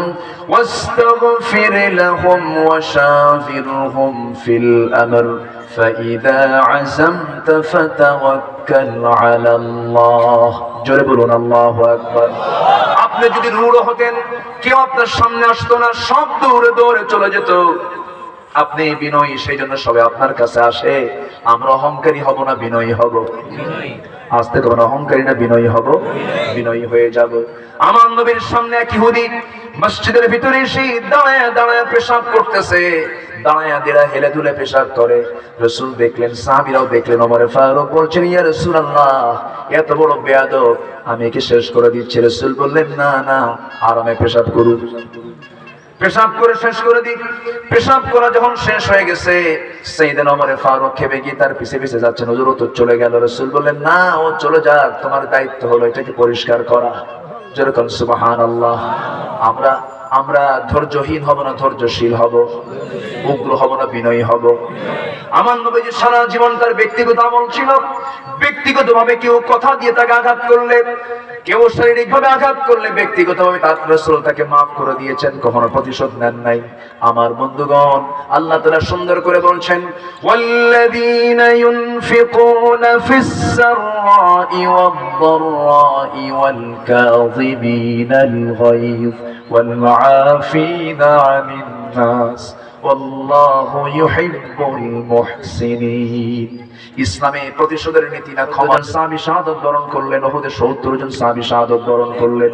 واستغفر لهم وشاورهم في الأمر فإذا عزمت فتوكل على الله জোরে বলুন আল্লাহু আকবার। আপনি যদি রূঢ় হতেন, কেউ আপনার সামনে আসতো না, সব দৌড়ে দৌড়ে চলে যেত। আপনি বিনয়ী, সেই জন্য সবাই আপনার কাছে আসে। আমরা অহংকারী হব না বিনয়ী হব? আজ থেকে আমরা অহংকারী না বিনয়ী হব? বিনয়ী হয়ে যাব। আমার নবীর সামনে এক ইহুদি মসজিদের ভিতরে এসে দাঁড়ায় দাঁড়ায় পেশাব করতেছে, দাঁড়ায় দাঁড়ায় হেলে দুলে পেশাব করে। রাসূল দেখলেন, সাহাবীরাও দেখলেন। ওমর ফারুক বলছেন, ইয়া রাসূলুল্লাহ, এত বড় বেয়াদব, আমি একে শেষ করে দিচ্ছি। রাসূল বললেন, না না, আরামে পেশাব করুন। পেশাব করে শেষ করে দিক। পেশাব করা যখন শেষ হয়ে গেছে, সাইয়েদনা ওমর ফারুক খেপে গিয়ে তার পিছে পিছে যাচ্ছেন। হুজুর ও তো চলে গেল। রাসূল বললেন, না, ও চলে যাক, তোমার দায়িত্ব হলো এটাকে পরিষ্কার করা। যেরকম সুবহানাল্লাহ। আমরা ধৈর্যহীন হব না ধৈর্যশীল হব? উগ্র হব না বিনয়ী হব? আমার নবীজি সারা জীবন তার ব্যক্তিগত আমল ছিল। ব্যক্তিগতভাবে কেউ কথা দিয়ে তাকে আঘাত করলে, কেউ শারীরিকভাবে আঘাত করলে, ব্যক্তিগতভাবে তার রাসূল তাকে মাফ করে দিয়েছেন, কখনো প্রতিশোধ নেন নাই। আমার বন্ধুগণ, আল্লাহ তাআলা সুন্দর করে বলছেন, ওয়াল্লাযীনা ইউনফিকুনা ফিস সাররাই ওয়াদ-দাররাই ওয়াল কাযিমিনাল গায়য ওয়াল মুআফিনা আনিন নাস ওয়াল্লাহু ইউহিব্বুল মুহসিনিন। ইসলামে প্রতিশোধের নীতি না, ক্ষমার। সাহাবী শাহাদাত বরণ করলেন, উহুদে ৭০ জন সাহাবী শাহাদাত বরণ করলেন।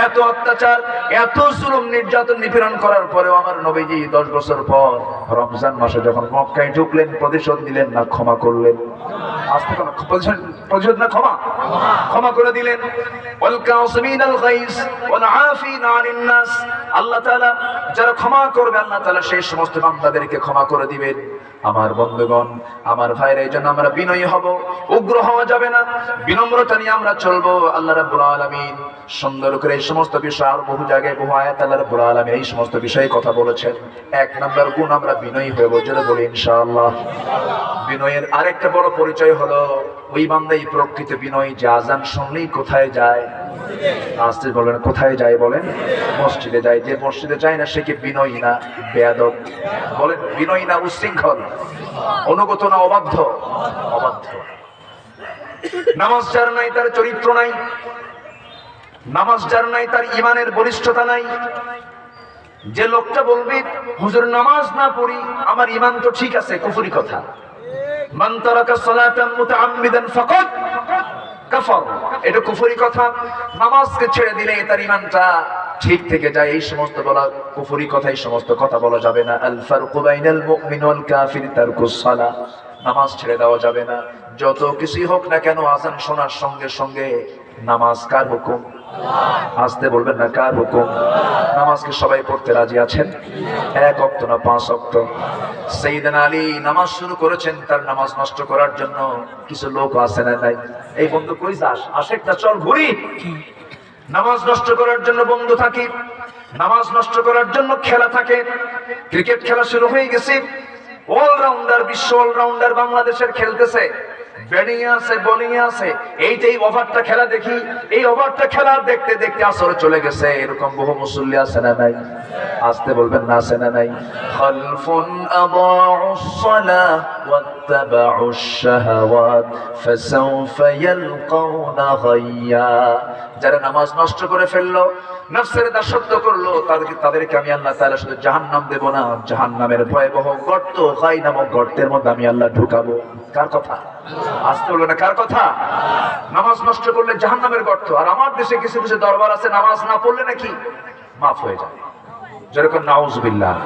এত অত্যাচার, এত জুলুম, নির্যাতন, নিপীড়ন করার পরেও আমার নবীজি 10 বছর পর রমজান মাসে যখন মক্কায় ঢুকলেন, প্রতিশোধ নিলেন না, ক্ষমা করলেন। আজকে কোন প্রতিশোধ না, ক্ষমা, ক্ষমা করে দিলেন। ওয়াল কাযিমিনাল গায়জ ওয়াল আফিনা আনিন নাস। আল্লাহ তাআলা যারা ক্ষমা করবে, আল্লাহ তাআলা সেই সমস্ত বান্দাদেরকে ক্ষমা করে দিবেন। আমার বন্ধুগণ, আমার ভাইরা, এই জন্য আমরা বিনয়ী হব, উগ্র হওয়া যাবে না, বিনম্রতা নিয়ে আমরা চলবো। আল্লাহ রাব্বুল আলামিন সুন্দর করে এই সমস্ত বিষয়, আর বহু জায়গায় বহু আয়াত আল্লাহ রাব্বুল আলামিন এই সমস্ত বিষয়ে কথা বলেছেন। 1 নম্বর গুণ, আমরা বিনয়ী হয়ে বজরে বলি ইনশাআল্লাহ। বিনয়ের আরেকটা বড় পরিচয় হলো, ওই বান্দাই প্রকৃত বিনয়ী যে আজান শুনলেই কোথায় যায়? আসতে বলেন, কোথায় যায় বলেন? মসজিদে যায়। যে মসজিদে যায় না সে কি বিনয়ী না বেয়াদব? বলেন, বিনয়ী না উচ্ছৃঙ্খল? অনুগত না অবাধ্য? অবাধ্য। নামাজ যার নাই তার চরিত্র নাই, নামাজ যার নাই তার ঈমানের বলিষ্ঠতা নাই। যে লোকটা বলবে হুজুর নামাজ না পড়ি আমার ঈমান তো ঠিক আছে, কুফরি কথা। মান তারাকা সালাতান মুতাআম্মিদান ফাকাদ কাফার, এটা কুফরি কথা। নামাজকে ছেড়ে দিলে তার ঈমানটা ঠিক থেকে যায়, এই সমস্ত বলা কুফরি কথা, এই সমস্ত কথা বলা যাবে না। আল ফারকু বাইনাল মুমিন ওয়াল কাফির তারকুস সালাহ, নামাজ ছেড়ে দেওয়া যাবে না। যত কিছুই হোক না কেন, আযান শোনার সঙ্গে সঙ্গে নামাজ কার হুকুম? আসতে বলবেন না, কার হুকুম? নামাজকে সবাই পড়তে রাজি আছেন? 1 ওয়াক্ত না 5 ওয়াক্ত? সাইয়েদনা আলী নামাজ শুরু করেছেন, তার নামাজ নষ্ট করার জন্য কিছু লোক আছে না নাই? এই বন্ধু কই যাস, আশেকটা চল ঘুরি। নামাজ নষ্ট করার জন্য বন্ধু থাকে, নামাজ নষ্ট করার জন্য খেলা থাকে। ক্রিকেট খেলা শুরু হয়ে গেছে, অলরাউন্ডার, বিশ্ব অলরাউন্ডার বাংলাদেশের খেলতেছে, ব্যাটিং আছে, বোলিং আছে। এই ওভারটা খেলা দেখি, এই ওভারটা খেলা দেখতে দেখতে আসর চলে গেছে। এরকম বহু মুসল্লি আছে না নাই? আসতে বলবেন না, আছে না নাই? খালফুন আদাউস সালাহ ওয়াত্তাবাউশ শাহাওয়াত ফাসাউফা ইয়ালকাউনা গায়্যা। যারা নামাজ নষ্ট করে ফেললো, নফসের দাসত্ব করলো, তাদেরকে আমি আল্লাহ তাআলা শুধু জাহান্নাম দেব না, জাহান্নামের ভয়াবহ গর্ত, গায় নামক গর্তের মধ্যে আমি আল্লাহ ঢুকাবো। কার কথা? আসতে বলবে না, কার কথা? নামাজ নষ্ট করলে জাহান্নামের গর্ত। আর আমার দেশে কিছু কিছু দরবার আছে, নামাজ না পড়লে নাকি মাফ হয়ে যায়। যেরকম নাউজুবিল্লাহ,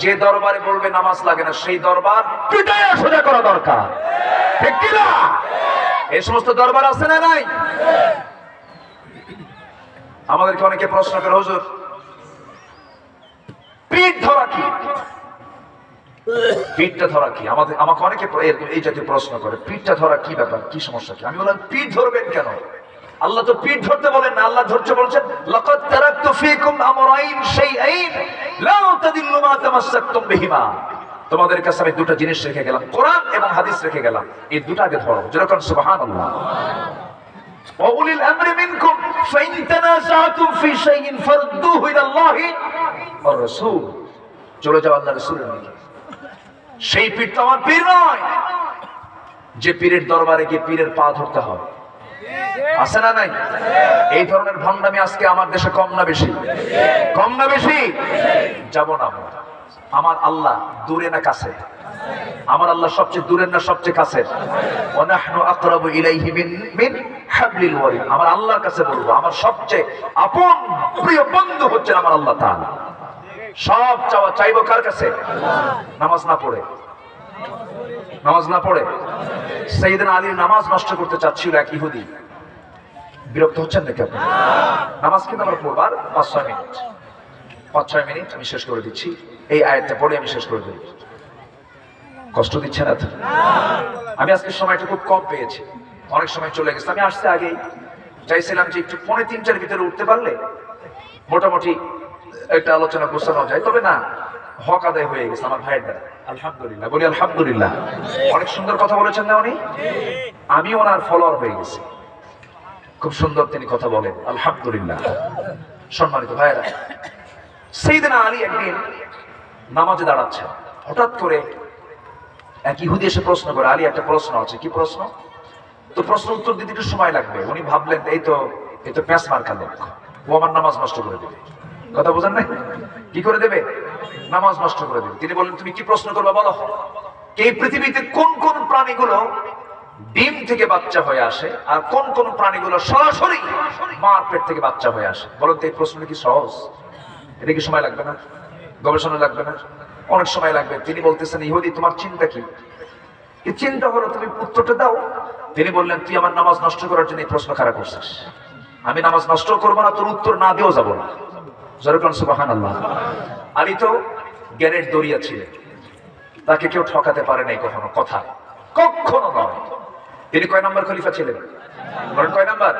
যে দরবারে বলবে নামাজ লাগে না, সেই দরবার পিটাইয়া সোজা করা দরকার, ঠিক কি না? এই সমস্ত দরবার আছে না নাই? আমাদেরকে অনেকে প্রশ্ন করে, হুজুর পিঠ ধরা কি? পিঠটা ধরা কি? আমাকে অনেকে এই জাতীয় প্রশ্ন করে, পিঠটা ধরা কি ব্যাপার, কি সমস্যা কি? আমি বললাম, পিঠ ধরবেন কেন? আল্লাহ তো পিঠ ধরতে বলেন না, আল্লাহ ধরতে বলেছেন লাকাদ তারাকতু ফীকুম আমরাইন শাইআইন লা তাদিল্লু মা তামাসসাকতুম বিহিমা। তোমাদের কাছে আমি দুটো জিনিস রেখে গেলাম, কোরআন এবং হাদিস রেখে গেলাম, এই দুটো আগে ধরো। যেরকম সুবহানাল্লাহ। ওয়া উলিল আমরি মিনকুম ফাইন তানাযাতুম ফি শাইইন ফারুদ্দুহু ইলাল্লাহি ওয়ার রাসূল। চলে যাও আল্লাহর রাসূলের দিকে। সেই পীর তো আমার পীর নয় যে পীরের দরবারে গিয়ে পীরের পা ধরতে হয়। আছে না নাই? এই ধরনের ভণ্ডামি আজকে আমার দেশে কম না বেশি? কম না বেশি? যাব না আমরা। আমার আল্লাহ দূরে না কাছে? আমার আল্লাহ সবচেয়ে দূরের না সবচেয়ে কাছে? ওয়া নাহনু আকরাবু ইলাইহি মিন হাবলিল ওয়ারিদ। আমার আল্লাহর কাছে বলবো, আমার সবচেয়ে আপন প্রিয় বন্ধু হচ্ছেন আমার আল্লাহ তাআলা। সব চাইবো কার কাছে? নামাজ না পড়ে, নামাজ না পড়ে সাইয়েদনা আলীর নামাজ নষ্ট করতে চাচ্ছিল এক ইহুদি। বিরক্ত হচ্ছেন নাকি আপনি? নামাজ কিন্তু আমরা পড়বো আর 5-6 মিনিট আমি শেষ করে দিচ্ছি। এই আয়াতটা পড়ে আমি শেষ করে দিই। কষ্ট দিচ্ছে না তো? আমি আজকে সময়টা খুব কম পেয়েছি, অনেক সময় চলে গেছে। আমি আসতে আগেই চাইছিলাম যে একটু 2:45 ভিতরে উঠতে পারলে মোটামুটি একটা আলোচনা গোছানো যায়, তবে না, হক আদায় হয়ে গেছে আমার ভাইয়ের দ্বারা। আলহামদুলিল্লাহ, বলি আলহামদুলিল্লাহ। অনেক সুন্দর কথা বলেছেন না উনি? আমি ওনার ফলোয়ার হয়ে গেছি। খুব সুন্দর তিনি কথা বলেন, আলহামদুলিল্লাহ। সম্মানিত ভাইয়েরা, সাইয়েদনা আলী একদিন নামাজে দাঁড়াচ্ছেন, হঠাৎ করে এক ইহুদি এসে প্রশ্ন করে, আলী একটা প্রশ্ন আছে। কি প্রশ্ন? তো প্রশ্ন উত্তর দিতে একটু সময় লাগবে। উনি ভাবলেন এই তো প্যাঁচ মার্কা লোক, ও আমার নামাজ নষ্ট করে দেবে। কথা বোঝেন নাই? কি করে দেবে? নামাজ নষ্ট করে দেবে। তিনি বললেন, তুমি কি প্রশ্ন করবে বলো। এই পৃথিবীতে কোন কোন প্রাণীগুলো ডিম থেকে বাচ্চা হয়ে আসে আর কোন কোন প্রাণীগুলো সরাসরি মার পেট থেকে বাচ্চা হয়ে আসে? বলুন তো, এই প্রশ্নটা কি সহজ? এটা কি সময় লাগবে না? গবেষণা লাগবে না? অনেক সময় লাগবে। তিনি বলতেছেন, ইহুদি তোমার চিন্তা কি? এই চিন্তা হলো তুমি উত্তরটা দাও। তিনি বললেন, তুই আমার নামাজ নষ্ট করার জন্য এই প্রশ্ন খারাপ করছিস। আমি নামাজ নষ্ট করবো না, তোর উত্তর না দিয়েও যাবো না। যেরকম সুবহানাল্লাহ। আলী তো জ্ঞানের দরিয়া ছিলেন, তাকে কেউ ঠকাতে পারে নাই কখনো, কথা কখনো নয়। তিনি কয় নাম্বার খলিফা ছিলেন? বলেন কয় নাম্বার?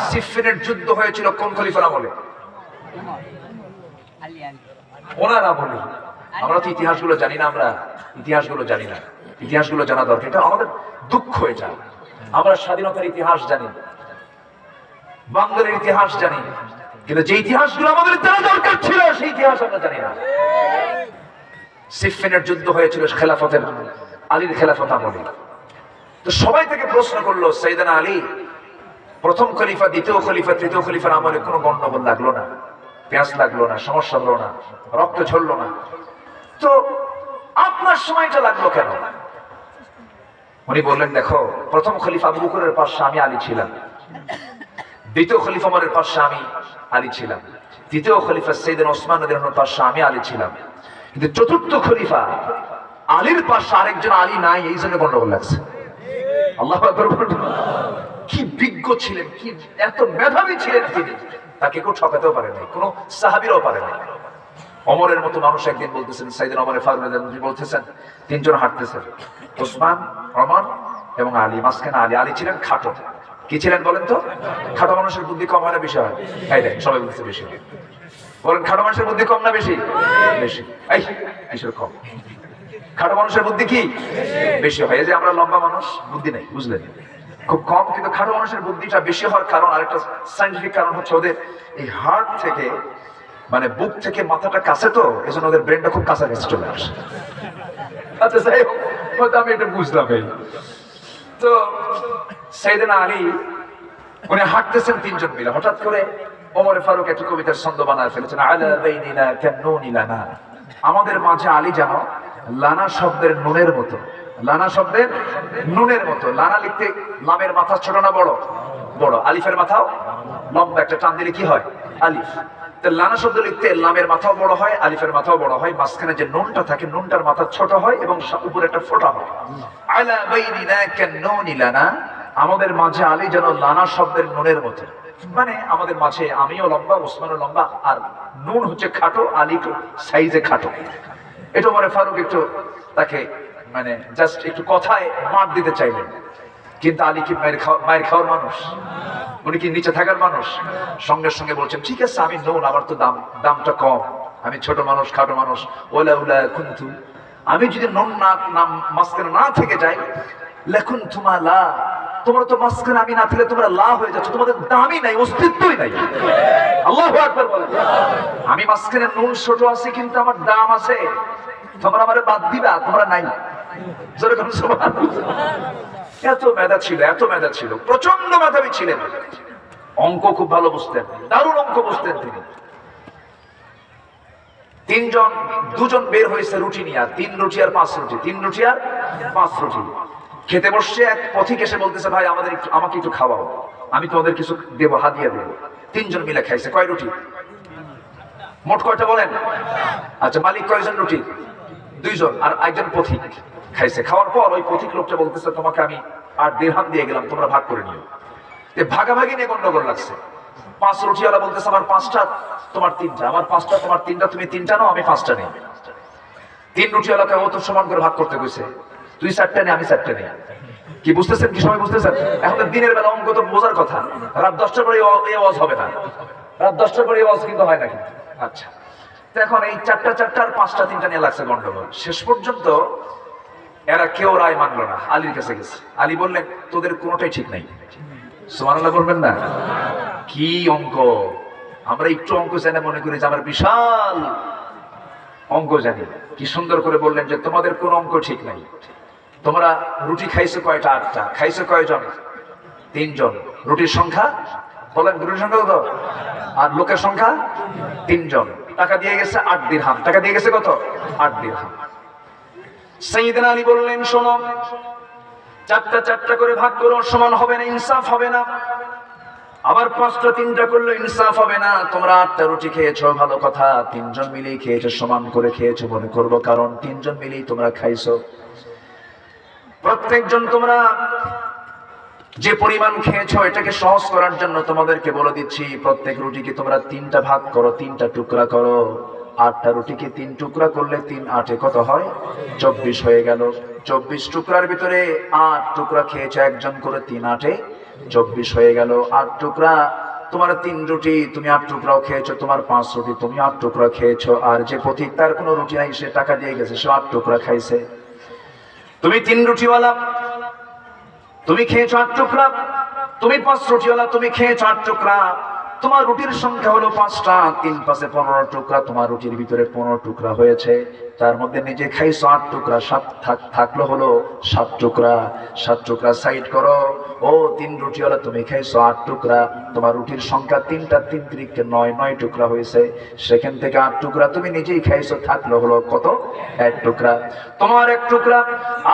সিফিনের যুদ্ধ হয়েছিল কোন খলিফার আমলে? ওনার আমলে। আমরা তো ইতিহাসগুলো জানি না, আমরা ইতিহাসগুলো জানি না। ইতিহাসগুলো জানা দরকার, এটা আমাদের দুঃখ হয়ে যায়। আমরা স্বাধীনতার ইতিহাস জানি, বাংলার ইতিহাস জানি, কিন্তু যে ইতিহাসগুলো আমাদের জানা দরকার ছিল সেই ইতিহাস আমরা জানি না। সিফিনের যুদ্ধ হয়েছিল খেলাফতের আলীর খেলাফত আমলে। তো সবাই থেকে প্রশ্ন করলো, সাইয়েদনা আলী প্রথম খলিফা, দ্বিতীয় খলিফা, তৃতীয় খলিফার আমলে কোনো গন্ডগোল লাগলো না, পেঁয়াজ লাগলো না, সমস্যা হলো না, রক্ত ঝরলো না, তো আপনার সময়টা লাগলো কেন? উনি বললেন, দেখো, প্রথম খলিফা আবু বকরের পাশে আমি আলী ছিলাম, দ্বিতীয় খলিফা ওমরের পাশে আমি আলী ছিলাম, তৃতীয় খলিফা সাইয়েদনা ওসমান রাদিয়াল্লাহু আনহুর পাশে আমি আলী ছিলাম, কিন্তু চতুর্থ খলিফা আলীর পাশে আরেকজন আলী নাই, এই জন্য গন্ডগোল লাগছে। আল্লাহু আকবার। কি বিজ্ঞ ছিলেন, কি এত মেধাবী ছিলেন তিনি, তাকে কেউ ঠকাতেও পারে নাই, কোনো সাহাবীরাও পারে নাই। ওমরের মতো মানুষ একদিন বলতেছেন, সাইয়েদনা ওমর ফারুক রাদিয়াল্লাহু আনহু বলতেছেন, তিনজন হাঁটতেছেন, ওসমান, ওমর এবং আলী, মাঝখানে আলী। আলী ছিলেন খাটো। কি ছিলেন বলেন তো? খাটো মানুষের বুদ্ধি কম হয় না বেশি হয়? এই দেখেন, সবাই বলতে বেশি হয়। বলেন, খাটো মানুষের বুদ্ধি কম না বেশি? বেশি। এই কিসের কম? খাটো মানুষের বুদ্ধি কি বেশি হয়। এই যে আমরা লম্বা মানুষ, বুদ্ধি নেই, বুঝলেন, খুব কম, কিন্তু খাটো মানুষের বুদ্ধিটা বেশি হওয়ার কারণ, আরেকটা সায়েন্টিফিক কারণ হচ্ছে ওদের এই হার্ট থেকে, মানে বুক থেকে মাথাটা কাছে, তো এই জন্য ওদের ব্রেনটা খুব কাছাকাছি চলে আসে। আচ্ছা, যাই হোক, হয়তো আমি এটা বুঝলাম। এই তো সাইয়েদনা আলী উনি হাঁটতেছেন তিনজন মিলে, হঠাৎ করে ওমর ফারুক একটা কবিতার ছন্দ বানায় ফেলেছেন, আলা বাইনিনা কান্নুনি লানা, আমাদের মাঝে আলী যেন লানা শব্দের নুনের মতো। লানা শব্দের নুনের মতো। লানা লিখতে লামের মাথা ছোট না বড়? বড়। আলিফের মাথাও লম্বা, একটা টান দিলে কি হয়? আলিফ। তো লানা শব্দ লিখতে লামের মাথাও বড় হয়, আলিফের মাথাও বড় হয়, মাঝখানে যে নুনটা থাকে নুনটার মাথা ছোট হয় এবং উপরে একটা ফোঁটা হয়। আলা বাইনিনা কান্নুনি লানা, আমাদের মাঝে আলী যেন লানা শব্দের নুনের মতো। মানে আমাদের মাঝে আমিও লম্বা, ওসমানও লম্বা, আর নুন হচ্ছে খাটো, আলী সাইজে খাটো। এটা ওমর ফারুক একটু তাকে মানে জাস্ট একটু কথায় মার দিতে চাইলেন, কিন্তু আলী কি মায়ের খাওয়ার মানুষ? উনি কি নিচে থাকার মানুষ? সঙ্গে সঙ্গে বলছেন ঠিক আছে আমি নুন, আমার তো দামটা কম, আমি ছোট মানুষ, খাটো মানুষ, ওলা উলা কুনতু, আমি যদি নুন না মাঝখানে না থেকে যাই, লেখুন তুমালা, তোমরা তো মাঝখানে আমি না থাকলে তোমরা লা হয়ে যাচ্ছ, তোমাদের দামই নাই, অস্তিত্বই নাই। আল্লাহু আকবার বলেন। আমি মাঝখানে নুন ছোট আছি কিন্তু আমার দাম আছে, তোমরা আমারে বাদ দিবা, তোমরা নাই। যেরকম সুবহানাল্লাহ। এত মেধা ছিল, এত মেধা ছিল, প্রচন্ড মেধাবী ছিলেন, অঙ্ক খুব ভালো বুঝতেন, দারুণ অঙ্ক বুঝতেন তিনি। দুজন বের হয়েছে রুটি নিয়ে, 3 রুটি আর 5 রুটি, 3 রুটি আর 5 রুটি খেতে বসছে। এক পথিক এসে বলতেছে ভাই আমাকে একটু খাওয়াও, আমি তোমাদের কিছু দেবো, হাদিয়া দেবো। 3 জন মিলে খাইছে। কয় রুটি? মোট কয়টা বলেন? আচ্ছা, মালিক কয়জন রুটি? 2 জন, আর একজন পথিক খাইছে। খাওয়ার পর ওই পথিক লোকটা বলতেছে তোমাকে আমি 8 দিরহাম দিয়ে গেলাম, তোমরা ভাগ করে নিও। ভাগাভাগি নিয়ে গন্ডগোল লাগছে। 5 রুটিওয়ালা বলতেছে আমার 5টা, তোমার 3টা, আমার 5টা, তোমার 3টা, তুমি 3টা নাও, আমি 5টা নেই। 3 রুটিওয়ালাকে ও তো সমান করে ভাগ করতে কইছে, তুই 4টা নে, আমি 4টা নেই। কি বুঝতেছেন? কি সবাই বুঝতেছেন? এখন তো দিনের বেলা অঙ্ক তো বোঝার কথা, রাত 10টার পরে এই ওয়াজ হবে না, রাত 10টার পরে এই ওয়াজ কিন্তু হয় না কিন্তু। আচ্ছা, তো এখন এই 4টা আর 5টা 3টা নিয়ে লাগছে গন্ডগোল। শেষ পর্যন্ত এরা কেউ রায় মানলো না, আলীর কাছে গেছে। আলী বললেন তোদের কোনোটাই ঠিক নাই। সুবহানাল্লাহ বলবেন না? কি অঙ্ক! আমরা একটু অঙ্ক জানি, মনে করি যে আমরা বিশাল অঙ্ক জানি। কি সুন্দর করে বললেন যে তোমাদের কোন অঙ্ক ঠিক নাই। তোমরা রুটি খাইছো কয়টা? 8টা। খাইছো কয়জন? 3 জন। রুটির সংখ্যা বলেন, রুটির সংখ্যা কত? আর লোকের সংখ্যা 3 জন। টাকা দিয়ে গেছে 8 দিরহাম। টাকা দিয়ে গেছে কত? 8 দিরহাম। সাইয়েদনা আলী বললেন শোনো, 4টা করে ভাগ করো, সমান হবে না, ইনসাফ হবে না। আবার 5টা 3টা করলে ইনসাফ হবে না। তোমরা 8টা রুটি খেয়েছো, ভালো কথা, 3 জন মিলেই খেয়েছো, সমান করে খেয়েছো মনে করবো, কারণ 3 জন মিলেই তোমরা খাইছো। প্রত্যেকজন তোমরা যে পরিমাণ খেয়েছো এটাকে সহজ করার জন্য তোমাদেরকে বলে দিচ্ছি, প্রত্যেক রুটিকে তোমরা 3টা ভাগ করো, 3টা টুকরা করো। 8টা রুটিকে 3 টুকরা করলে 3 8 কত হয়? 24 হয়ে গেল। 24 টুকরার ভিতরে 8 টুকরা খেয়েছো একজন করে, 3 8 24 হয়ে গেল। 8 টুকরা তোমার 3 রুটি, তুমি 8 টুকরাও খেয়েছো, তোমার 5 রুটি, তুমি 8 টুকরা খেয়েছো। আর যে পথিক তার কোনো রুটি নাই, সে টাকা দিয়ে গেছে, সে 8 টুকরা খাইছে। তুমি 3 রুটিওয়ালা, তুমি খেয়েছো 8 টুকরা। তুমি 5 রুটিওয়ালা, তুমি খেয়েছো 8 টুকরা। তোমার রুটির সংখ্যা হলো 5টা, 3 5 15 টুকরা। তোমার রুটির ভিতরে 15 টুকরা হয়েছে, তার মধ্যে নিজে খাইছো 8 টুকরা, 7 থাকলো হলো 7 টুকরা। 7 টুকরা সাইড করো। ও 3 রুটিওয়ালা, তুমি খাইছো 8 টুকরা। তোমার রুটির সংখ্যা 3টা, 3 3 9 টুকরা হয়েছে। সেখান থেকে 8 টুকরা তুমি নিজেই খাইছো, থাকলো হলো কত? 1 টুকরা। তোমার 1 টুকরা।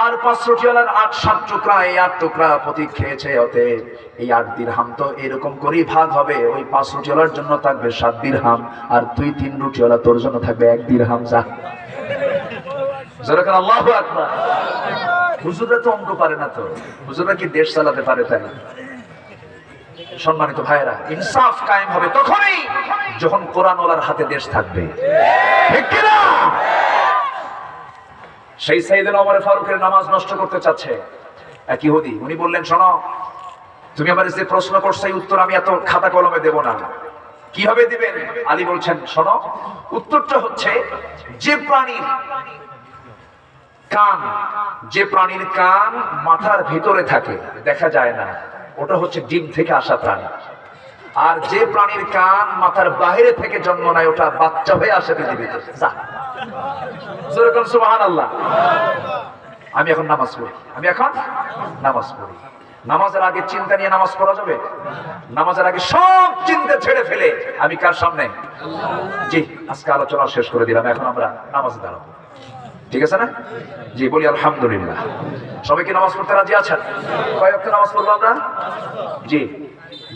আর 5 রুটিওয়ালার 7 টুকরা, এই 8 টুকরা পথিক খেয়েছে। অতএব এই 8 দিরহাম তো এরকম করেই ভাগ হবে। ওই 5 রুটিওয়ালার জন্য থাকবে 7 দিরহাম, আর তুই 3 রুটিওয়ালা, তোর জন্য থাকবে 1 দিরহাম। যা যেরকম আল্লাহু আকবার। হুজুররা তো অঙ্ক পারে না, তো হুজুররা কি দেশ চালাতে পারে? তাই সম্মানিত ভাইরা, ইনসাফ কায়েম হবে তখনই যখন কোরআন ওয়ালার হাতে দেশ থাকবে, ঠিক কি না? সেই সাইয়েদনা ওমর ফারুকের নামাজ নষ্ট করতে চাচ্ছে এক ইহুদি। উনি বললেন শোনো, তুমি আমার যে প্রশ্ন করছো এই উত্তর আমি এত খাতা কলমে দেব না। কিভাবে দিবেন? আলী বলছেন শোনো, উত্তরটা হচ্ছে যে প্রাণীর কান মাথার ভিতরে থাকে, দেখা যায় না, ওটা হচ্ছে ডিম থেকে আসা প্রাণী। আর যে প্রাণীর কান মাথার বাইরে থেকে জন্ম নেয়, ওটা বাচ্চা হয়ে আসে পৃথিবীতে। সুবহানাল্লাহ। আমি এখন নামাজ পড়ি, নামাজের আগে চিন্তা নিয়ে নামাজ পড়া যাবে? নামাজের আগে সব চিন্তা ছেড়ে ফেলে আমি কার সামনে? জি, আজকে আলোচনা শেষ করে দিলাম, এখন আমরা নামাজে দাঁড়াবো, ঠিক আছে না? জি, বলি আলহামদুলিল্লাহ। সবাই কি নামাজ পড়তে রাজি আছেন? কয় ওয়াক্ত নামাজ পড়বো আমরা? জি,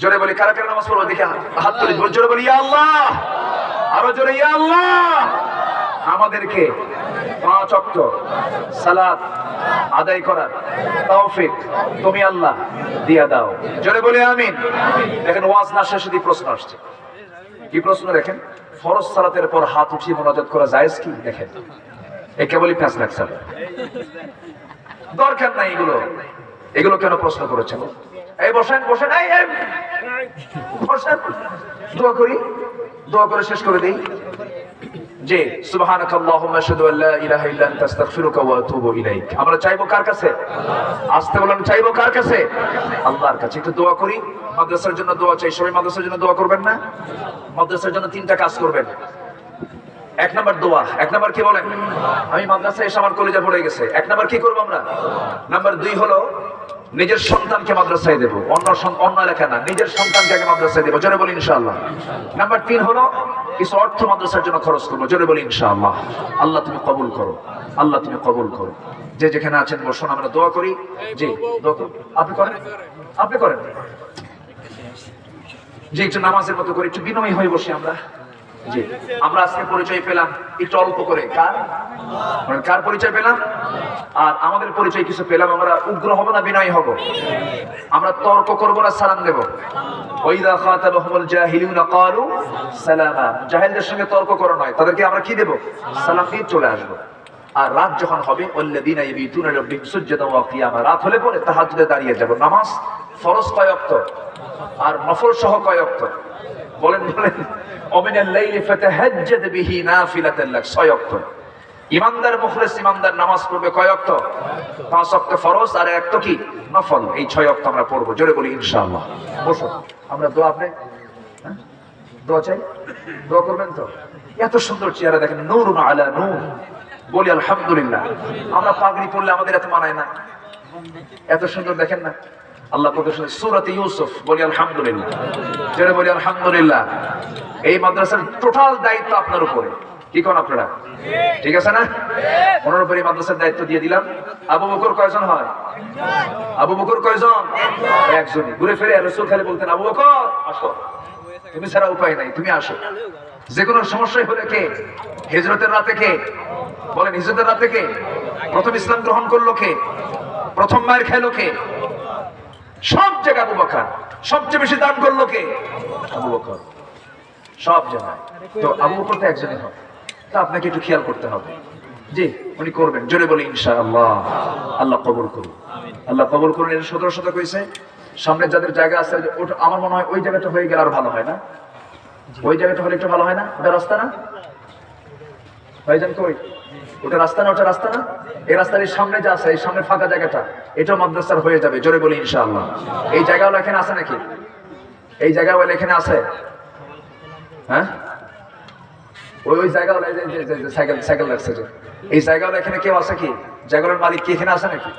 জোরে বলি, কারা কারা নামাজ পড়বো দেখে হাত তুলি, জোরে বলি ইয়া আল্লাহ, আরো জোরে ইয়া আল্লাহ। আমাদেরকে 5 ওয়াক্ত সালাত আদায় করার তৌফিক তুমি আল্লাহ দিয়া দাও, জোরে বলি আমিন। দেখেন, ওয়াজ না শেষে দিয়ে প্রশ্ন আসছে। কি প্রশ্ন দেখেন? ফরজ সালাতের পর হাত উঠিয়ে মুনাজাত করা জায়েজ কি? দেখেন, এ কেবলই প্যাঁচ লাগছে, দরকার নাই এগুলো। এগুলো কেন প্রশ্ন করেছেন? এই বসেন বসেন, এই বসেন, দোয়া করি, দোয়া করে শেষ করে দিই। জি, সুবহানাকাল্লাহুম্মা আশহাদু আল্লা ইলাহা ইল্লা আনতা আস্তাগফিরুকা ওয়া আতুবু ইলাইক। আমরা চাইবো কার কাছে? আসতে বলেন, চাইবো কার কাছে? আল্লাহর কাছে। একটু দোয়া করি, মাদ্রাসার জন্য দোয়া চাই। সবাই মাদ্রাসার জন্য দোয়া করবেন না? মাদ্রাসার জন্য 3টা কাজ করবেন। 1 নাম্বার দোয়া। 1 নাম্বার কি বলেন? আমি মাদ্রাসায় এসে আমার কলিজা পড়ে গেছে। 1 নাম্বার কি করবো আমরা? নাম্বার 2 হলো নিজের সন্তানকে মাদ্রাসায় দেব, অন্য এলাকা না, নিজের সন্তানকে আগে মাদ্রাসায় দেব, জোরে বলি ইনশাআল্লাহ। নাম্বার 3 হলো কিছু অর্থ মাদ্রাসার জন্য খরচ করবো, জোরে বলি ইনশাআল্লাহ। আল্লাহ তুমি কবুল করো, আল্লাহ তুমি কবুল করো। যে যেখানে আছেন বসুন, আমরা দোয়া করি। জি, দোয়া করুন। আপনি করেন, আপনি করেন। যে একটু নামাজের মতো করে একটু বিনয়ী হয়ে বসি আমরা। জি, আমরা আজকে পরিচয় পেলাম একটু অল্প করে, কার পরিচয় পেলাম? আর আমাদের পরিচয় কিছু পেলাম। আমরা উগ্র হব না বিনয়ী হব? আমরা তর্ক করব না সালাম দেব? ওয়াইদা খাতাবাহুমুল জাহিলুনা ক্বালু সালামা। জাহেলদের সঙ্গে তর্ক করা নয়, তাদেরকে আমরা কি দেব? সালাম দিয়ে চলে আসব। আর রাত যখন হবে, ওয়াল্লাযীনা ইয়াবিতুনা লিরাব্বিহিম সুজদান ওয়া কিয়ামা, রাত হলে পরে তাহাজ্জুদে দাঁড়িয়ে যাব। নামাজ ফরজ কয় ওয়াক্ত আর নফল সহ কয় ওয়াক্ত? বলেন বলেন। ওমিনাল লাইলি ফাতাহাজ্জাদ বিহি নাফিলাতান লাক, 6 ওয়াক্ত। ইমানদার মুখলিস ইমানদার নামাজ পড়বে কয় ওয়াক্ত? 5 ওয়াক্ত ফরজ আর 1 তো কি নফল। এই 6 ওয়াক্ত আমরা পড়বো, জোরে বলি ইনশাআল্লাহ। বসুন, আমরা দোয়া, আপনি দোয়া চাই, দোয়া করবেন তো? এত সুন্দর চেহারা দেখেন, নূরুন আলা নূর, বলি আলহামদুলিল্লাহ। আমরা পাগড়ি পড়লে আমাদের এত মানায় না, এত সুন্দর দেখেন না। আল্লাহ কত সুন্দর, সূরাতে ইউসুফ, বলি আলহামদুলিল্লাহ, জোরে বলি আলহামদুলিল্লাহ। এই মাদ্রাসার টোটাল দায়িত্ব আপনার উপরে, কি কোন আপনারা? ঠিক আছে না? ওনার উপরে মাদ্রাসার দায়িত্ব দিয়ে দিলাম। আবু বকর কয়জন হয়? আবু বকর কয়জন? একজনই। ঘুরে ফিরে রাসূল খালি বলতেন, আবু বকর আসো, তুমি ছাড়া উপায় নাই, তুমি আসো। যে কোনো সমস্যায় হলে কে? হিজরতের রাতে কে? বলেন, হিজরতের রাতে কে প্রথম ইসলাম গ্রহণ করলো? কে প্রথম মায়ের খেলো? কে? সব জায়গায় আবু বকর। সবচেয়ে বেশি দান করলো কে? আবু বকর, সব জায়গায়। তো আবু বকর তো একজনই হয়, তা আপনাকে একটু খেয়াল করতে হবে। জি, উনি করবেন, জোরে বলি ইনশাআল্লাহ। আল্লাহ কবুল করুন, আল্লাহ কবুল করুন। এটা 17 কইছে। সামনে যাদের জায়গা আছে, ওটা আমার মনে হয় ওই জায়গাটা হয়ে গেলে আর ভালো হয় না? ওই জায়গাটা হলে একটু ভালো হয় না? ওটা রাস্তা না ভাইজান? কই ওটা রাস্তা না? ওটা রাস্তা না? এই রাস্তার এই সামনে যা আছে, এই সামনে ফাঁকা জায়গাটা, এটাও মাদ্রাসার হয়ে যাবে, জোরে বলি ইনশাআল্লাহ। এই জায়গাও এখানে আছে নাকি? এই জায়গাও এখানে আছে? হ্যাঁ, ওই জায়গাও সাইকেল রাখছে, এই জায়গাও এখানে কেউ আছে কি? জায়গার মালিক কি এখানে আছে নাকি?